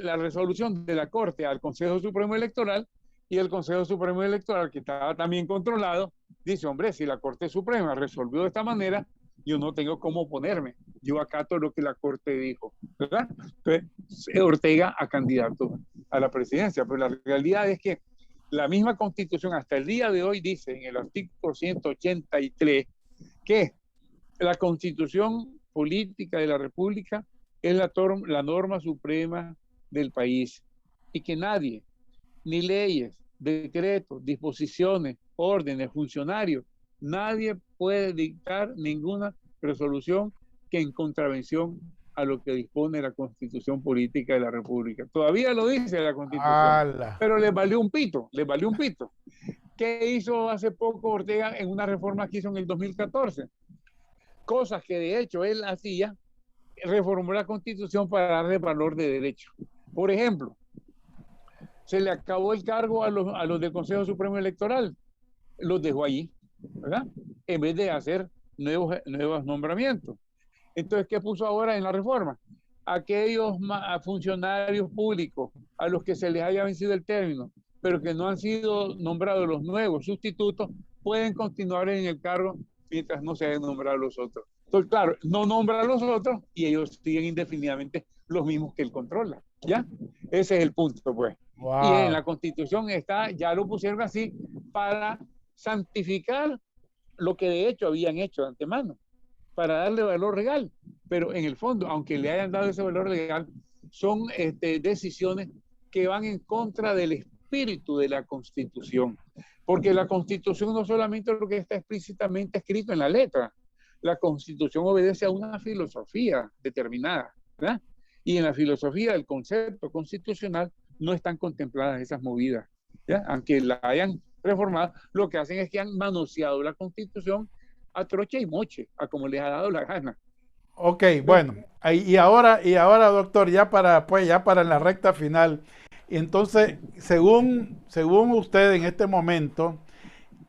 la resolución de la Corte al Consejo Supremo Electoral y el Consejo Supremo Electoral, que estaba también controlado, dice, hombre, si la Corte Suprema resolvió de esta manera, yo no tengo cómo oponerme. Yo acato lo que la Corte dijo, ¿verdad? Entonces, Ortega a candidato a la presidencia. Pero la realidad es que la misma Constitución hasta el día de hoy dice en el artículo 183 que la Constitución política de la República es la norma suprema del país y que nadie, ni leyes, decretos, disposiciones, órdenes, funcionarios, nadie puede dictar ninguna resolución que en contravención a lo que dispone la Constitución política de la República. Todavía lo dice la Constitución, ¡Hala! pero les valió un pito, les valió un pito. ¿Qué hizo hace poco Ortega en una reforma que hizo en el 2014? Cosas que de hecho él hacía, reformó la Constitución para darle valor de derecho. Por ejemplo, se le acabó el cargo a los del Consejo Supremo Electoral, los dejó allí, ¿verdad? En vez de hacer nuevos nombramientos. Entonces, ¿qué puso ahora en la reforma? Aquellos funcionarios públicos a los que se les haya vencido el término, pero que no han sido nombrados los nuevos sustitutos, pueden continuar en el cargo mientras no se hayan nombrado los otros. Entonces, claro, no nombra a los otros y ellos siguen indefinidamente los mismos que él controla, ¿ya? Ese es el punto, pues. Y en Wow. la Constitución está, ya lo pusieron así, para santificar lo que de hecho habían hecho de antemano, para darle valor legal. Pero en el fondo, aunque le hayan dado ese valor legal, son decisiones que van en contra del espíritu de la Constitución. Porque la Constitución no solamente es lo que está explícitamente escrito en la letra, la Constitución obedece a una filosofía determinada, ¿verdad? Y en la filosofía del concepto constitucional no están contempladas esas movidas, ¿ya? Aunque la hayan reformado, lo que hacen es que han manoseado la Constitución a troche y moche, a como les ha dado la gana. Ok, bueno, y ahora, doctor, ya para, pues, ya para la recta final. Entonces, según usted en este momento,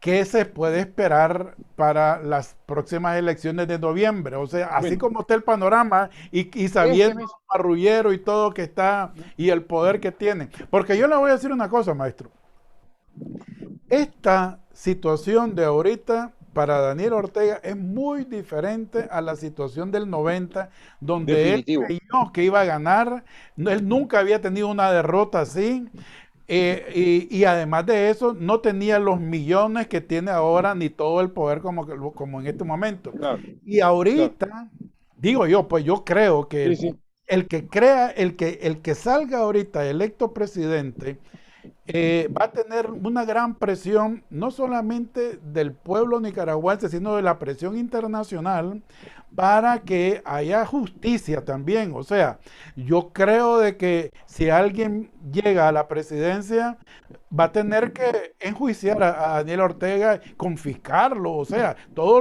¿qué se puede esperar para las próximas elecciones de noviembre? O sea, así Bueno, como está el panorama y este sabiendo mes, el marrullero y todo que está y el poder que tiene. Porque yo le voy a decir una cosa, maestro. Esta situación de ahorita para Daniel Ortega es muy diferente a la situación del 90, donde él definitivo. creyó que iba a ganar. Él nunca había tenido una derrota así. Y además de eso, no tenía los millones que tiene ahora, ni todo el poder como en este momento. Claro, Y claro. ahorita, digo yo, pues yo creo Sí, que sí. el que salga ahorita electo presidente, va a tener una gran presión, no solamente del pueblo nicaragüense, sino de la presión internacional para que haya justicia también. O sea, yo creo de que si alguien llega a la presidencia, va a tener que enjuiciar a Daniel Ortega, confiscarlo, o sea, todo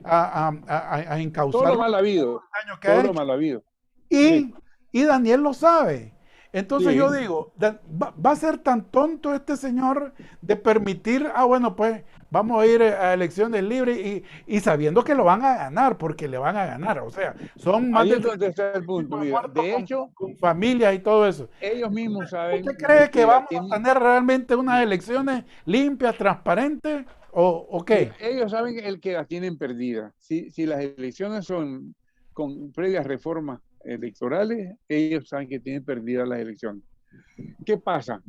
a Todo lo encauzarlo mal por habido, los daños que todo ha lo hecho. mal habido. Sí, Y Daniel lo sabe. Entonces yo sí. digo, va a ser tan tonto este señor de permitir, bueno, pues vamos a ir a elecciones libres y sabiendo que lo van a ganar, porque le van a ganar. O sea, son más Ahí de es donde 35 está el punto, mira. muertos De hecho, con familias y todo eso. ellos mismos ¿Usted saben de cree que que vamos a tienen, tener realmente unas elecciones limpias, transparentes o mira, qué? ellos saben el que las tienen perdidas. Si las elecciones son con previas reformas electorales, ellos saben que tienen perdidas las elecciones. ¿Qué pasa?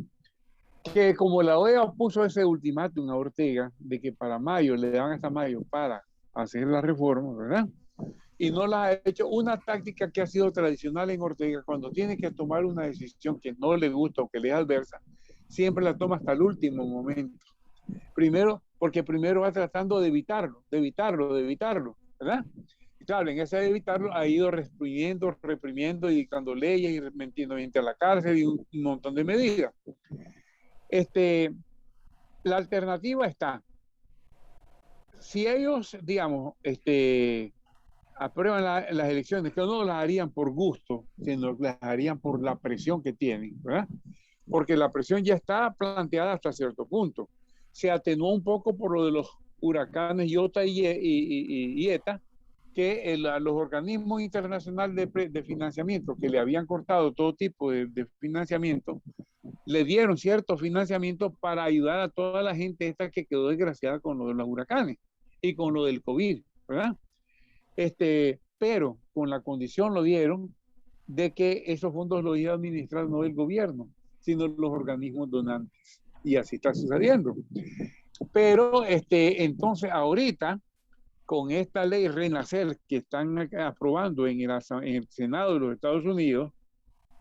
Que como la OEA puso ese ultimátum a Ortega de que para mayo, le dan hasta mayo para hacer la reforma, ¿verdad? Y no la ha hecho, una táctica que ha sido tradicional en Ortega, cuando tiene que tomar una decisión que no le gusta o que le es adversa, siempre la toma hasta el último momento. Primero, porque primero va tratando de evitarlo, ¿verdad? Y claro, en ese de evitarlo ha ido reprimiendo y dictando leyes y metiendo gente a la cárcel y un montón de medidas. Este, la alternativa está, si ellos, digamos, aprueban las elecciones, que no las harían por gusto, sino las harían por la presión que tienen, ¿verdad? Porque la presión ya está planteada hasta cierto punto. Se atenuó un poco por lo de los huracanes Iota y ETA, que los organismos internacionales de financiamiento que le habían cortado todo tipo de financiamiento, le dieron cierto financiamiento para ayudar a toda la gente esta que quedó desgraciada con lo de los huracanes y con lo del COVID, ¿verdad? Pero con la condición lo dieron de que esos fondos los iba a administrar no el gobierno, sino los organismos donantes. Y así está sucediendo. Pero entonces ahorita, con esta ley Renacer que están aprobando en el Senado de los Estados Unidos,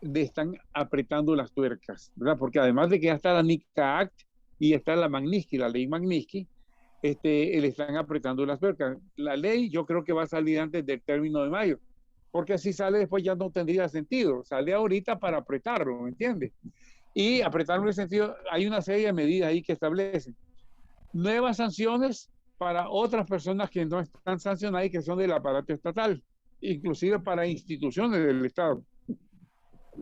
le están apretando las tuercas, ¿verdad? Porque además de que ya está la NICTA Act y está la Magnitsky, la ley Magnitsky, le están apretando las tuercas. La ley yo creo que va a salir antes del término de mayo, porque si sale después ya no tendría sentido. Sale ahorita para apretarlo, ¿me entiendes? Y apretarlo en el sentido, hay una serie de medidas ahí que establecen nuevas sanciones para otras personas que no están sancionadas y que son del aparato estatal, inclusive para instituciones del Estado.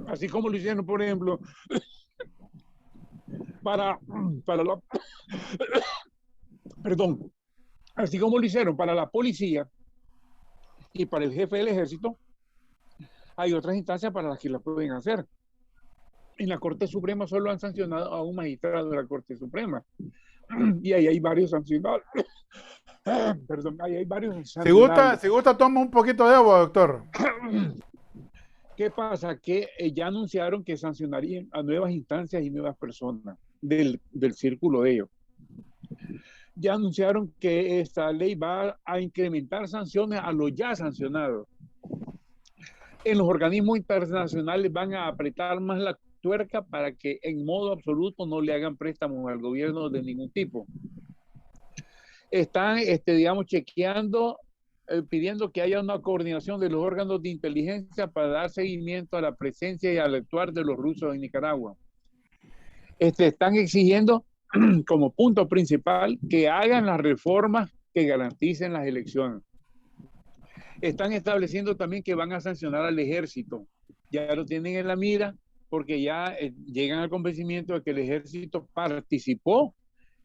Así como lo hicieron, por ejemplo, para, para la, perdón, así como lo hicieron para la policía y para el jefe del ejército, hay otras instancias para las que la pueden hacer. En la Corte Suprema solo han sancionado a un magistrado de la Corte Suprema. Y ahí hay varios sancionados. Perdón, ahí hay varios sancionables. Si gusta, toma un poquito de agua, doctor. ¿Qué pasa? Que ya anunciaron que sancionarían a nuevas instancias y nuevas personas del círculo de ellos. Ya anunciaron que esta ley va a incrementar sanciones a los ya sancionados. En los organismos internacionales van a apretar más la tuerca para que en modo absoluto no le hagan préstamos al gobierno de ningún tipo. Están, digamos, chequeando, pidiendo que haya una coordinación de los órganos de inteligencia para dar seguimiento a la presencia y al actuar de los rusos en Nicaragua. Están exigiendo como punto principal que hagan las reformas que garanticen las elecciones. Están estableciendo también que van a sancionar al ejército. Ya lo tienen en la mira porque ya llegan al convencimiento de que el ejército participó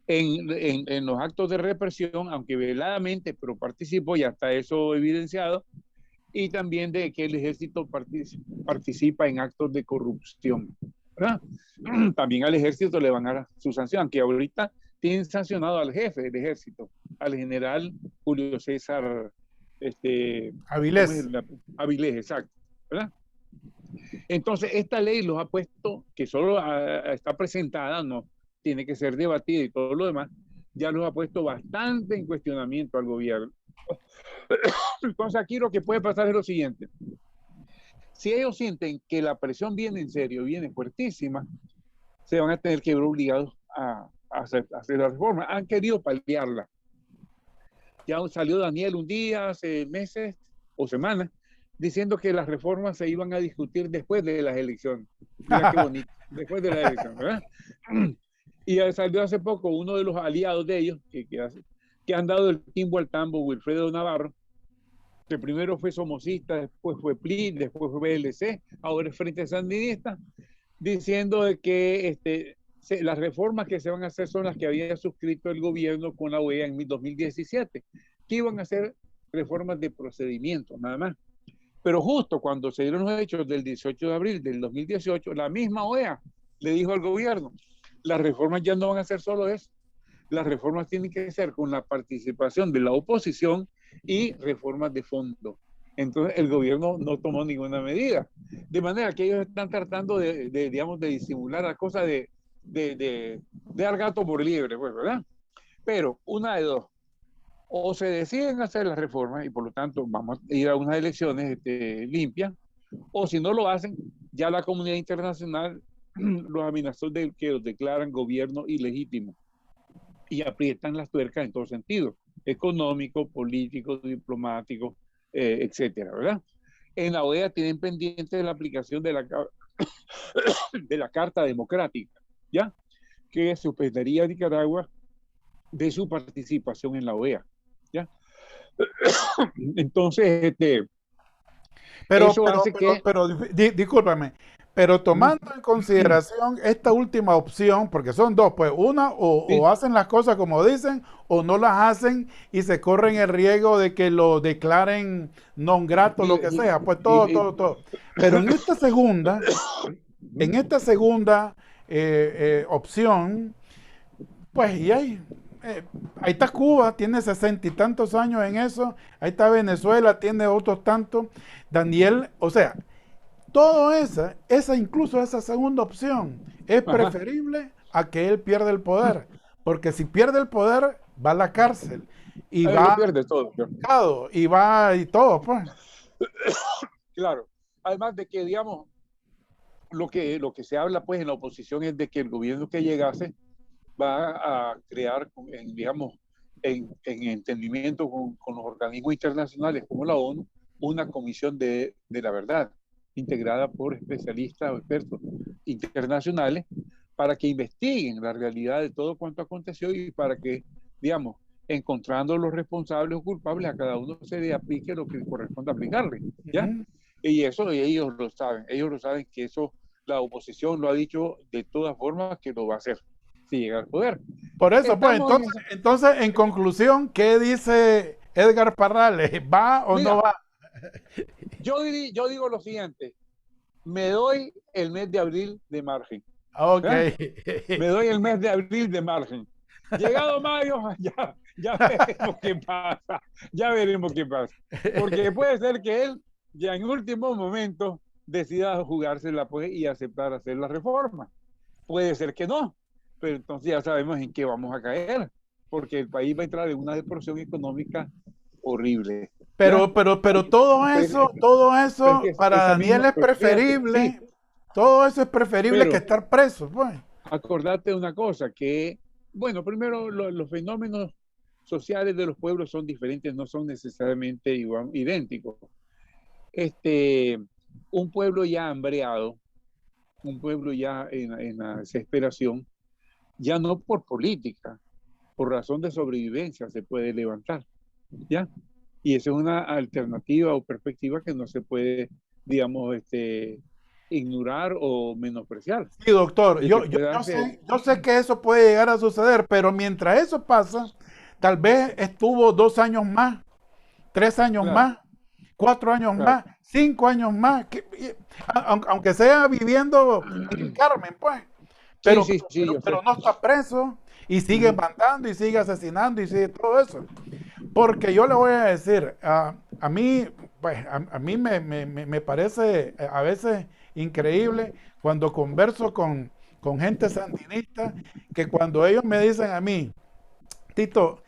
en los actos de represión, aunque veladamente, pero participó, ya está eso evidenciado, y también de que el ejército participa en actos de corrupción, ¿verdad? También al ejército le van a dar su sanción, aunque ahorita tienen sancionado al jefe del ejército, al general Julio César ¿cómo es? Avilés. Avilés, exacto, ¿verdad? Entonces, esta ley los ha puesto, que solo está presentada, no tiene que ser debatida y todo lo demás, ya los ha puesto bastante en cuestionamiento al gobierno. Entonces, aquí lo que puede pasar es lo siguiente. Si ellos sienten que la presión viene en serio, viene fuertísima, se van a tener que ver obligados a hacer la reforma. Han querido paliarla. Ya salió Daniel un día, hace meses o semanas, diciendo que las reformas se iban a discutir después de las elecciones. Mira qué bonito, después de las elecciones, ¿verdad? Y salió hace poco uno de los aliados de ellos, que han dado el timbo al tambo, Wilfredo Navarro, que primero fue somocista, después fue PLI, después fue BLC, ahora es Frente Sandinista, diciendo de que las reformas que se van a hacer son las que había suscrito el gobierno con la OEA en 2017, que iban a ser reformas de procedimiento, nada más. Pero justo cuando se dieron los hechos del 18 de abril del 2018, la misma OEA le dijo al gobierno, las reformas ya no van a ser solo eso, las reformas tienen que ser con la participación de la oposición y reformas de fondo. Entonces el gobierno no tomó ninguna medida. De manera que ellos están tratando digamos, de disimular la cosa de dar gato por liebre, pues, ¿verdad? Pero una de dos, o se deciden hacer las reformas y por lo tanto vamos a ir a unas elecciones limpias, o si no lo hacen, ya la comunidad internacional los amenazó de que los declaran gobierno ilegítimo y aprietan las tuercas en todo sentido, económico, político, diplomático, etcétera, ¿verdad? En la OEA tienen pendiente la aplicación de la Carta Democrática, ¿ya? Que suspendería a Nicaragua de su participación en la OEA, ¿ya? Entonces, Pero, eso hace que... discúlpame, pero tomando en consideración esta última opción, porque son dos, pues una, o Sí, hacen las cosas como dicen, o no las hacen y se corren el riesgo de que lo declaren non grato, lo que sea, pues todo. Pero en esta segunda opción, pues ahí está Cuba, tiene 60 y tantos años en eso, ahí está Venezuela, tiene otros tantos. Daniel, o sea, todo incluso esa segunda opción, es ajá, preferible a que él pierda el poder, porque si pierde el poder, va a la cárcel y lo va pierde todo, y va y todo, pues. claro. Además de que, digamos, lo que se habla pues en la oposición es de que el gobierno que llegase va a crear, digamos, en entendimiento con los organismos internacionales como la ONU, una comisión de la verdad, integrada por especialistas o expertos internacionales, para que investiguen la realidad de todo cuanto aconteció y para que, digamos, encontrando los responsables o culpables, a cada uno se le aplique lo que corresponde aplicarle, ¿ya? Ujú. Y eso ellos lo saben que eso la oposición lo ha dicho de todas formas que lo va a hacer si llega al poder. Por eso, pues, Estamos en esa... entonces, en conclusión, ¿qué dice Edgar Parrales? ¿Va o no Mira, va? yo digo lo siguiente, me doy el mes de abril de margen, Ok. ¿verdad? Me doy el mes de abril de margen. Llegado mayo, ya veremos qué pasa, ya veremos qué pasa. Porque puede ser que él ya en último momento decida jugársela pues, y aceptar hacer la reforma. Puede ser que no, pero entonces ya sabemos en qué vamos a caer, porque el país va a entrar en una depresión económica horrible, ¿ya? Pero Porque, todo eso porque para esa Daniel misma, es fíjate, sí, preferible, todo eso es preferible que pero estar preso, pues. acordate de una cosa, que, bueno, primero los fenómenos sociales de los pueblos son diferentes, no son necesariamente igual, idénticos. Este, un pueblo ya hambreado, un pueblo ya en la desesperación, ya no por política, por razón de sobrevivencia se puede levantar, ¿ya? Y esa es una alternativa o perspectiva que no se puede, digamos, ignorar o menospreciar. Sí, doctor, El que pueda hacer, yo sé que eso puede llegar a suceder, pero mientras eso pasa, tal vez estuvo 2 años más, 3 años claro, más, 4 años claro. más, 5 años más, aunque sea viviendo en el Carmen, pues, Sí, sí, sí, yo pero sé. no está preso y sigue Ujú. mandando y sigue asesinando y sigue todo eso. Porque yo le voy a decir, a mí, pues, a mí me parece a veces increíble cuando converso con gente sandinista, que cuando ellos me dicen a mí, Tito,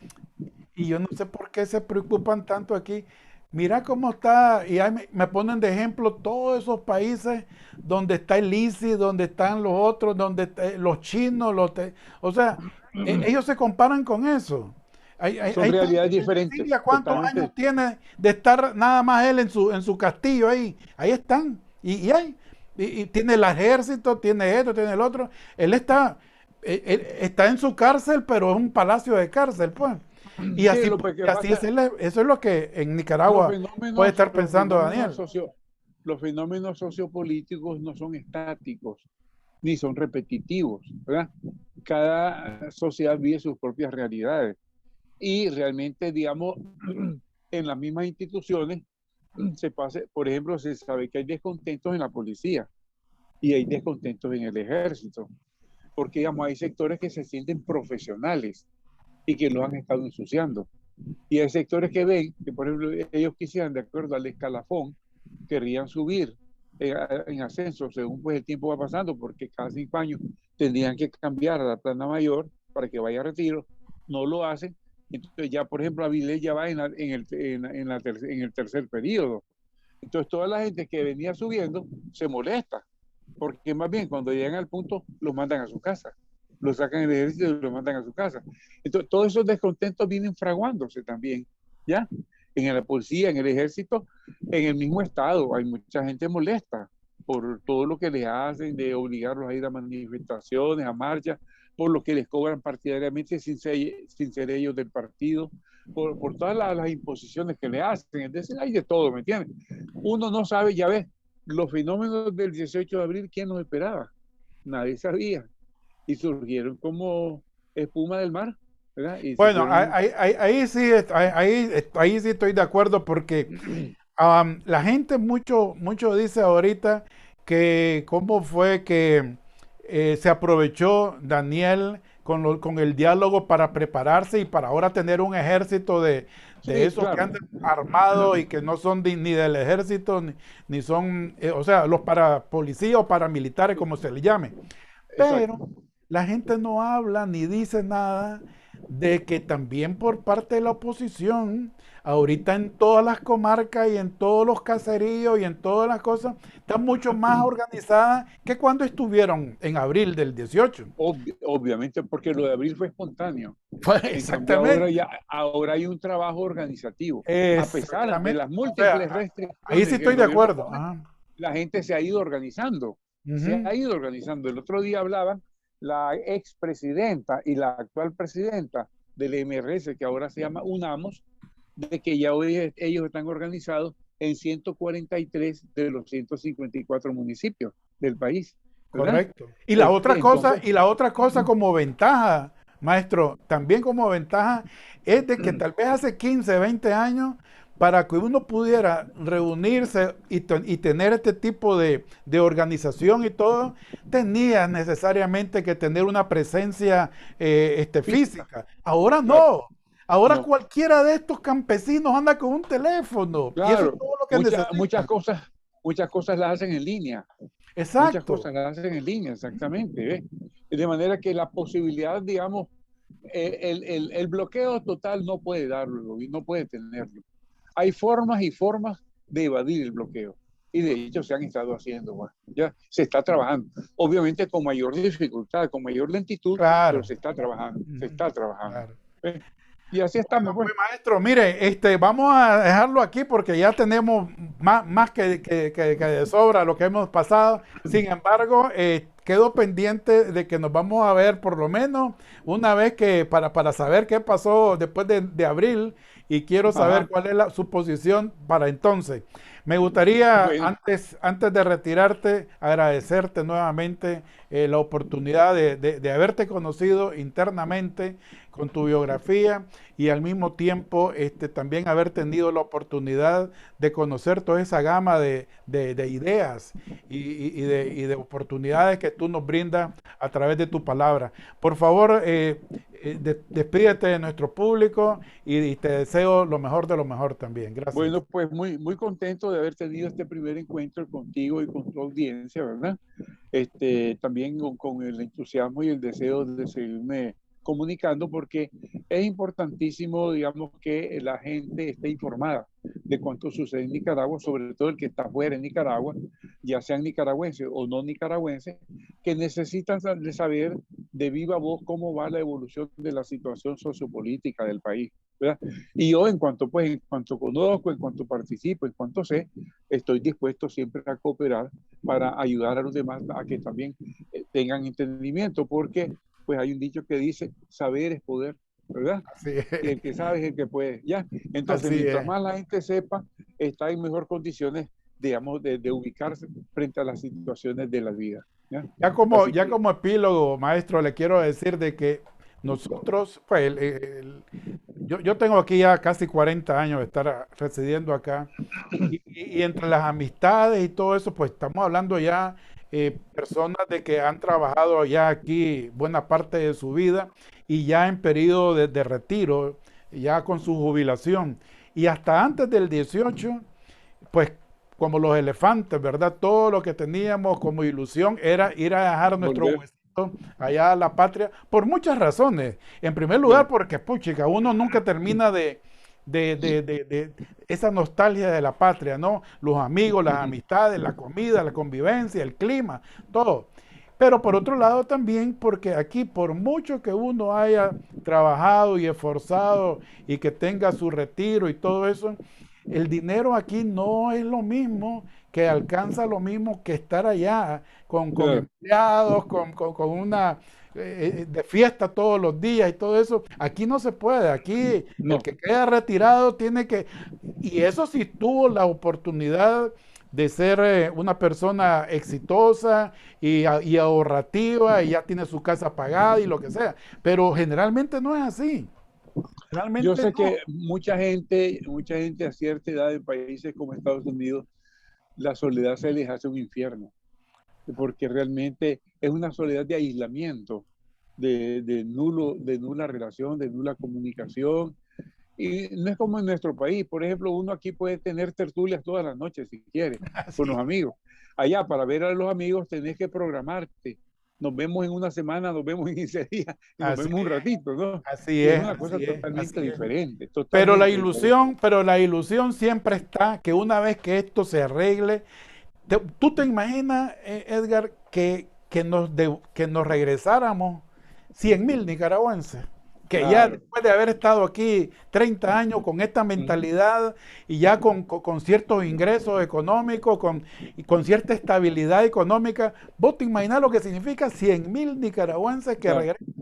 y yo no sé por qué se preocupan tanto aquí, mira cómo está, y ahí me ponen de ejemplo todos esos países donde está el ISIS, donde están los otros, donde los chinos, o sea, ellos se comparan con eso. Son Ahí está realidades el de diferentes, Siria, ¿cuántos años totalmente. tiene de estar nada más él en su castillo ahí? Ahí están. Y tiene el ejército, tiene esto, tiene el otro. Él está en su cárcel, pero es un palacio de cárcel, pues. Sí, lo que Así es, pasa, eso es lo que en los Nicaragua puede fenómenos, estar pensando Daniel. los fenómenos sociopolíticos no son estáticos, ni son repetitivos, ¿verdad? Cada sociedad vive sus propias realidades. Y realmente, digamos, en las mismas instituciones por ejemplo, se sabe que hay descontentos en la policía y hay descontentos en el ejército, porque digamos, hay sectores que se sienten profesionales y que los han estado ensuciando. Y hay sectores que ven que, por ejemplo, ellos quisieran, de acuerdo al escalafón, querrían subir en ascenso según pues el tiempo va pasando, porque cada 5 años tendrían que cambiar a la plana mayor para que vaya a retiro, no lo hacen. Entonces ya, por ejemplo, Avilés ya va en el tercer periodo. Entonces toda la gente que venía subiendo se molesta, porque más bien cuando llegan al punto los mandan a su casa, los sacan del ejército y los mandan a su casa. Entonces todos esos descontentos vienen fraguándose también, ¿ya? En la policía, en el ejército, en el mismo estado, hay mucha gente molesta por todo lo que les hacen, de obligarlos a ir a manifestaciones, a marchas, por lo que les cobran partidariamente sin ser ellos del partido, por todas las imposiciones que le hacen. Es decir, hay de todo, ¿me entiendes? Uno no sabe, ya ves, los fenómenos del 18 de abril, ¿quién nos esperaba? Nadie sabía. Y surgieron como espuma del mar, ¿verdad? Y se Bueno, fueron. ahí sí estoy de acuerdo porque la gente mucho dice ahorita que cómo fue que se aprovechó Daniel con el diálogo para prepararse y para ahora tener un ejército de Sí, esos que claro, andan armados y que no son ni del ejército ni son, o sea, los para policías o paramilitares, como se le llame. Pero exacto. la gente no habla ni dice nada de que también por parte de la oposición, ahorita en todas las comarcas y en todos los caseríos y en todas las cosas, está mucho más organizada que cuando estuvieron en abril del 18. Obviamente, porque lo de abril fue espontáneo. Pues En cambio, ahora, exactamente, ahora hay un trabajo organizativo. A pesar de exactamente. las O sea, múltiples ahí sí restricciones que el estoy de gobierno acuerdo. pone, Ajá. la gente se ha ido organizando. Se Ujú. ha ido organizando. El otro día hablaban la expresidenta y la actual presidenta del MRS, que ahora se llama UNAMOS, de que ya hoy ellos están organizados en 143 de los 154 municipios del país, ¿verdad? Correcto. Entonces, Y la otra cosa como ventaja, maestro, también como ventaja, es de que tal vez hace 15, 20 años, para que uno pudiera reunirse y tener este tipo de organización y todo, tenía necesariamente que tener una presencia física, física. Ahora claro, no. Ahora no, cualquiera de estos campesinos anda con un teléfono y eso es claro, todo lo que necesitan. muchas cosas las hacen en línea, muchas Exacto. cosas las hacen en línea, exactamente, ¿ves? De manera que la posibilidad, digamos, el bloqueo total no puede darlo, no puede tenerlo. Hay formas y formas de evadir el bloqueo. Y de hecho se han estado haciendo, bueno, ya se está trabajando. Obviamente con mayor dificultad, con mayor lentitud, pero Claro. se está trabajando, se Ujú. está trabajando. Claro. Y así Bueno, estamos, pues. pues maestro, mire, vamos a dejarlo aquí porque ya tenemos más que de sobra lo que hemos pasado. Sin embargo, quedo pendiente de que nos vamos a ver por lo menos una vez que para saber qué pasó después de abril y quiero saber Ajá. cuál es su posición para entonces. Me gustaría, Bueno, antes de retirarte, agradecerte nuevamente la oportunidad de haberte conocido internamente con tu biografía y al mismo tiempo también haber tenido la oportunidad de conocer toda esa gama de ideas y de oportunidades que tú nos brindas a través de tu palabra. Por favor, despídete de nuestro público y te deseo lo mejor de lo mejor también. Gracias. bueno, pues muy contento de haber tenido este primer encuentro contigo y con tu audiencia, ¿verdad? También con el entusiasmo y el deseo de seguirme comunicando porque es importantísimo, digamos, que la gente esté informada de cuánto sucede en Nicaragua, sobre todo el que está fuera en Nicaragua, ya sean nicaragüenses o no nicaragüenses, que necesitan de saber de viva voz cómo va la evolución de la situación sociopolítica del país, ¿verdad? Y yo en cuanto conozco, en cuanto participo, en cuanto sé, estoy dispuesto siempre a cooperar para ayudar a los demás a que también tengan entendimiento, porque pues hay un dicho que dice, saber es poder, ¿verdad? Así Y el es. que sabe es el que puede, ¿ya? Entonces, Así mientras es. más la gente sepa, está en mejor condiciones, digamos, de ubicarse frente a las situaciones de la vida, ¿ya? Así Ya que, como epílogo, maestro, le quiero decir de que nosotros, pues, yo tengo aquí ya casi 40 años de estar residiendo acá y entre las amistades y todo eso, pues estamos hablando ya personas de que han trabajado ya aquí buena parte de su vida y ya en periodo de retiro, ya con su jubilación. Y hasta antes del 18 pues como los elefantes, ¿verdad? Todo lo que teníamos como ilusión era ir a dejar nuestro volver, huesito allá a la patria, por muchas razones. En primer lugar, sí, porque, puchica, uno nunca termina de esa nostalgia de la patria, ¿no? Los amigos, las amistades, la comida, la convivencia, el clima, todo. Pero por otro lado también porque aquí por mucho que uno haya trabajado y esforzado y que tenga su retiro y todo eso, el dinero aquí no es lo mismo que alcanza lo mismo que estar allá con claro, empleados, con una de fiesta todos los días y todo eso. Aquí no se puede, aquí el no, que queda retirado tiene que, y eso sí tuvo la oportunidad de ser una persona exitosa y ahorrativa y ya tiene su casa pagada y lo que sea, pero generalmente no es así, yo realmente sé no. que mucha gente a cierta edad en países como Estados Unidos, la soledad se les hace un infierno, porque realmente es una soledad de aislamiento, de nula relación, de nula comunicación. Y no es como en nuestro país. Por ejemplo, uno aquí puede tener tertulias todas las noches si quiere, con los Así, amigos. Allá, para ver a los amigos, tenés que programarte. Nos vemos en una semana, nos vemos en 15 días y nos así vemos un ratito, ¿no? Así Y es es, una cosa así es, totalmente así es. diferente, totalmente diferente. Pero la ilusión siempre está que una vez que esto se arregle, ¿tú te imaginas, Edgar, que nos regresáramos 100.000 nicaragüenses? Que ya Claro. después de haber estado aquí 30 años con esta Ujú. mentalidad y ya con ciertos ingresos económicos y con cierta estabilidad económica, ¿vos te imaginas lo que significa 100.000 nicaragüenses que Claro. regresen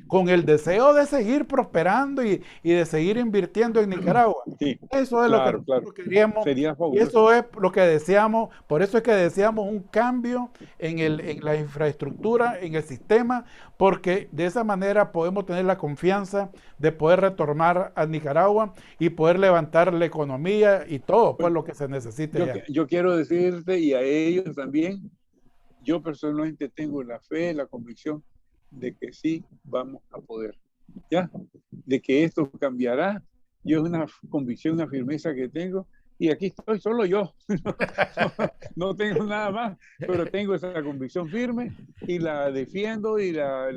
con el deseo de seguir prosperando y de seguir invirtiendo en Nicaragua? Sí, Eso es lo que claro, claro. nosotros queríamos Sería y fabuloso. eso es lo que deseamos. Por eso es que deseamos un cambio en la infraestructura, en el sistema, porque de esa manera podemos tener la confianza de poder retornar a Nicaragua y poder levantar la economía y todo, pues Bueno, lo que se necesite allá. yo quiero decirte y a ellos también, yo personalmente tengo la fe, la convicción de que sí vamos a poder, ¿ya? De que esto cambiará. Yo es una convicción, una firmeza que tengo y aquí estoy solo yo. No tengo nada más, pero tengo esa convicción firme y la defiendo y la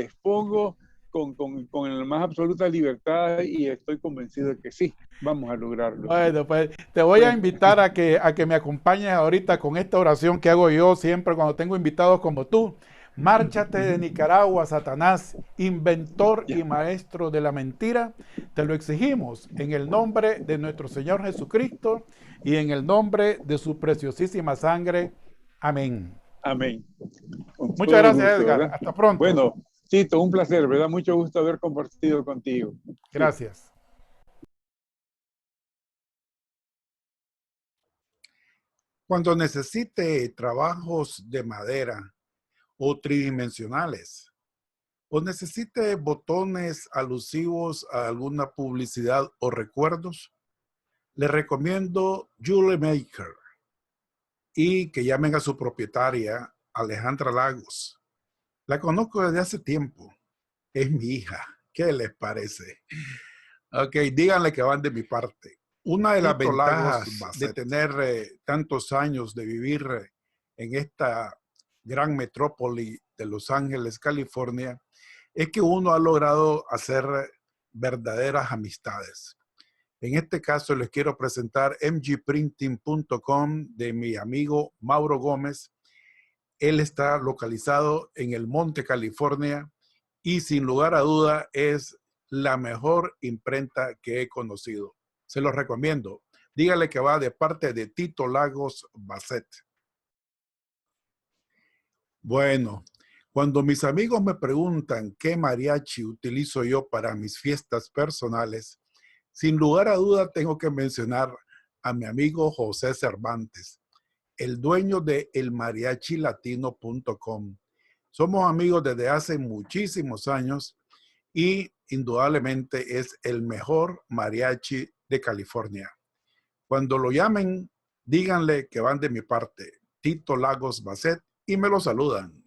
expongo con la más absoluta libertad y estoy convencido de que sí, vamos a lograrlo. Bueno, pues te voy a Pues, invitar a que me acompañes ahorita con esta oración que hago yo siempre cuando tengo invitados como tú, Márchate de Nicaragua, Satanás, inventor y maestro de la mentira. Te lo exigimos en el nombre de nuestro Señor Jesucristo y en el nombre de su preciosísima sangre. Amén. Amén. Con Muchas todo gracias, gusto, Edgar. ¿verdad? Hasta pronto. Bueno, Tito, un placer, ¿verdad? Mucho gusto haber compartido contigo. Gracias. Cuando necesite trabajos de madera o tridimensionales, o necesite botones alusivos a alguna publicidad o recuerdos, le recomiendo Jewelry Maker y que llamen a su propietaria, Alejandra Lagos. La conozco desde hace tiempo. Es mi hija. ¿Qué les parece? Ok, díganle que van de mi parte. Una de las Tito Lagos ventajas de Bassett. tener tantos años de vivir en esta gran metrópoli de Los Ángeles, California, es que uno ha logrado hacer verdaderas amistades. En este caso les quiero presentar mgprinting.com de mi amigo Mauro Gómez. Él está localizado en el Monte, California, y sin lugar a duda es la mejor imprenta que he conocido. Se los recomiendo. Dígale que va de parte de Tito Lagos Bassett. Bueno, cuando mis amigos me preguntan qué mariachi utilizo yo para mis fiestas personales, sin lugar a duda tengo que mencionar a mi amigo José Cervantes, el dueño de elmariachilatino.com. Somos amigos desde hace muchísimos años y indudablemente es el mejor mariachi de California. Cuando lo llamen, díganle que van de mi parte, Tito Lagos Bassett, y me lo saludan.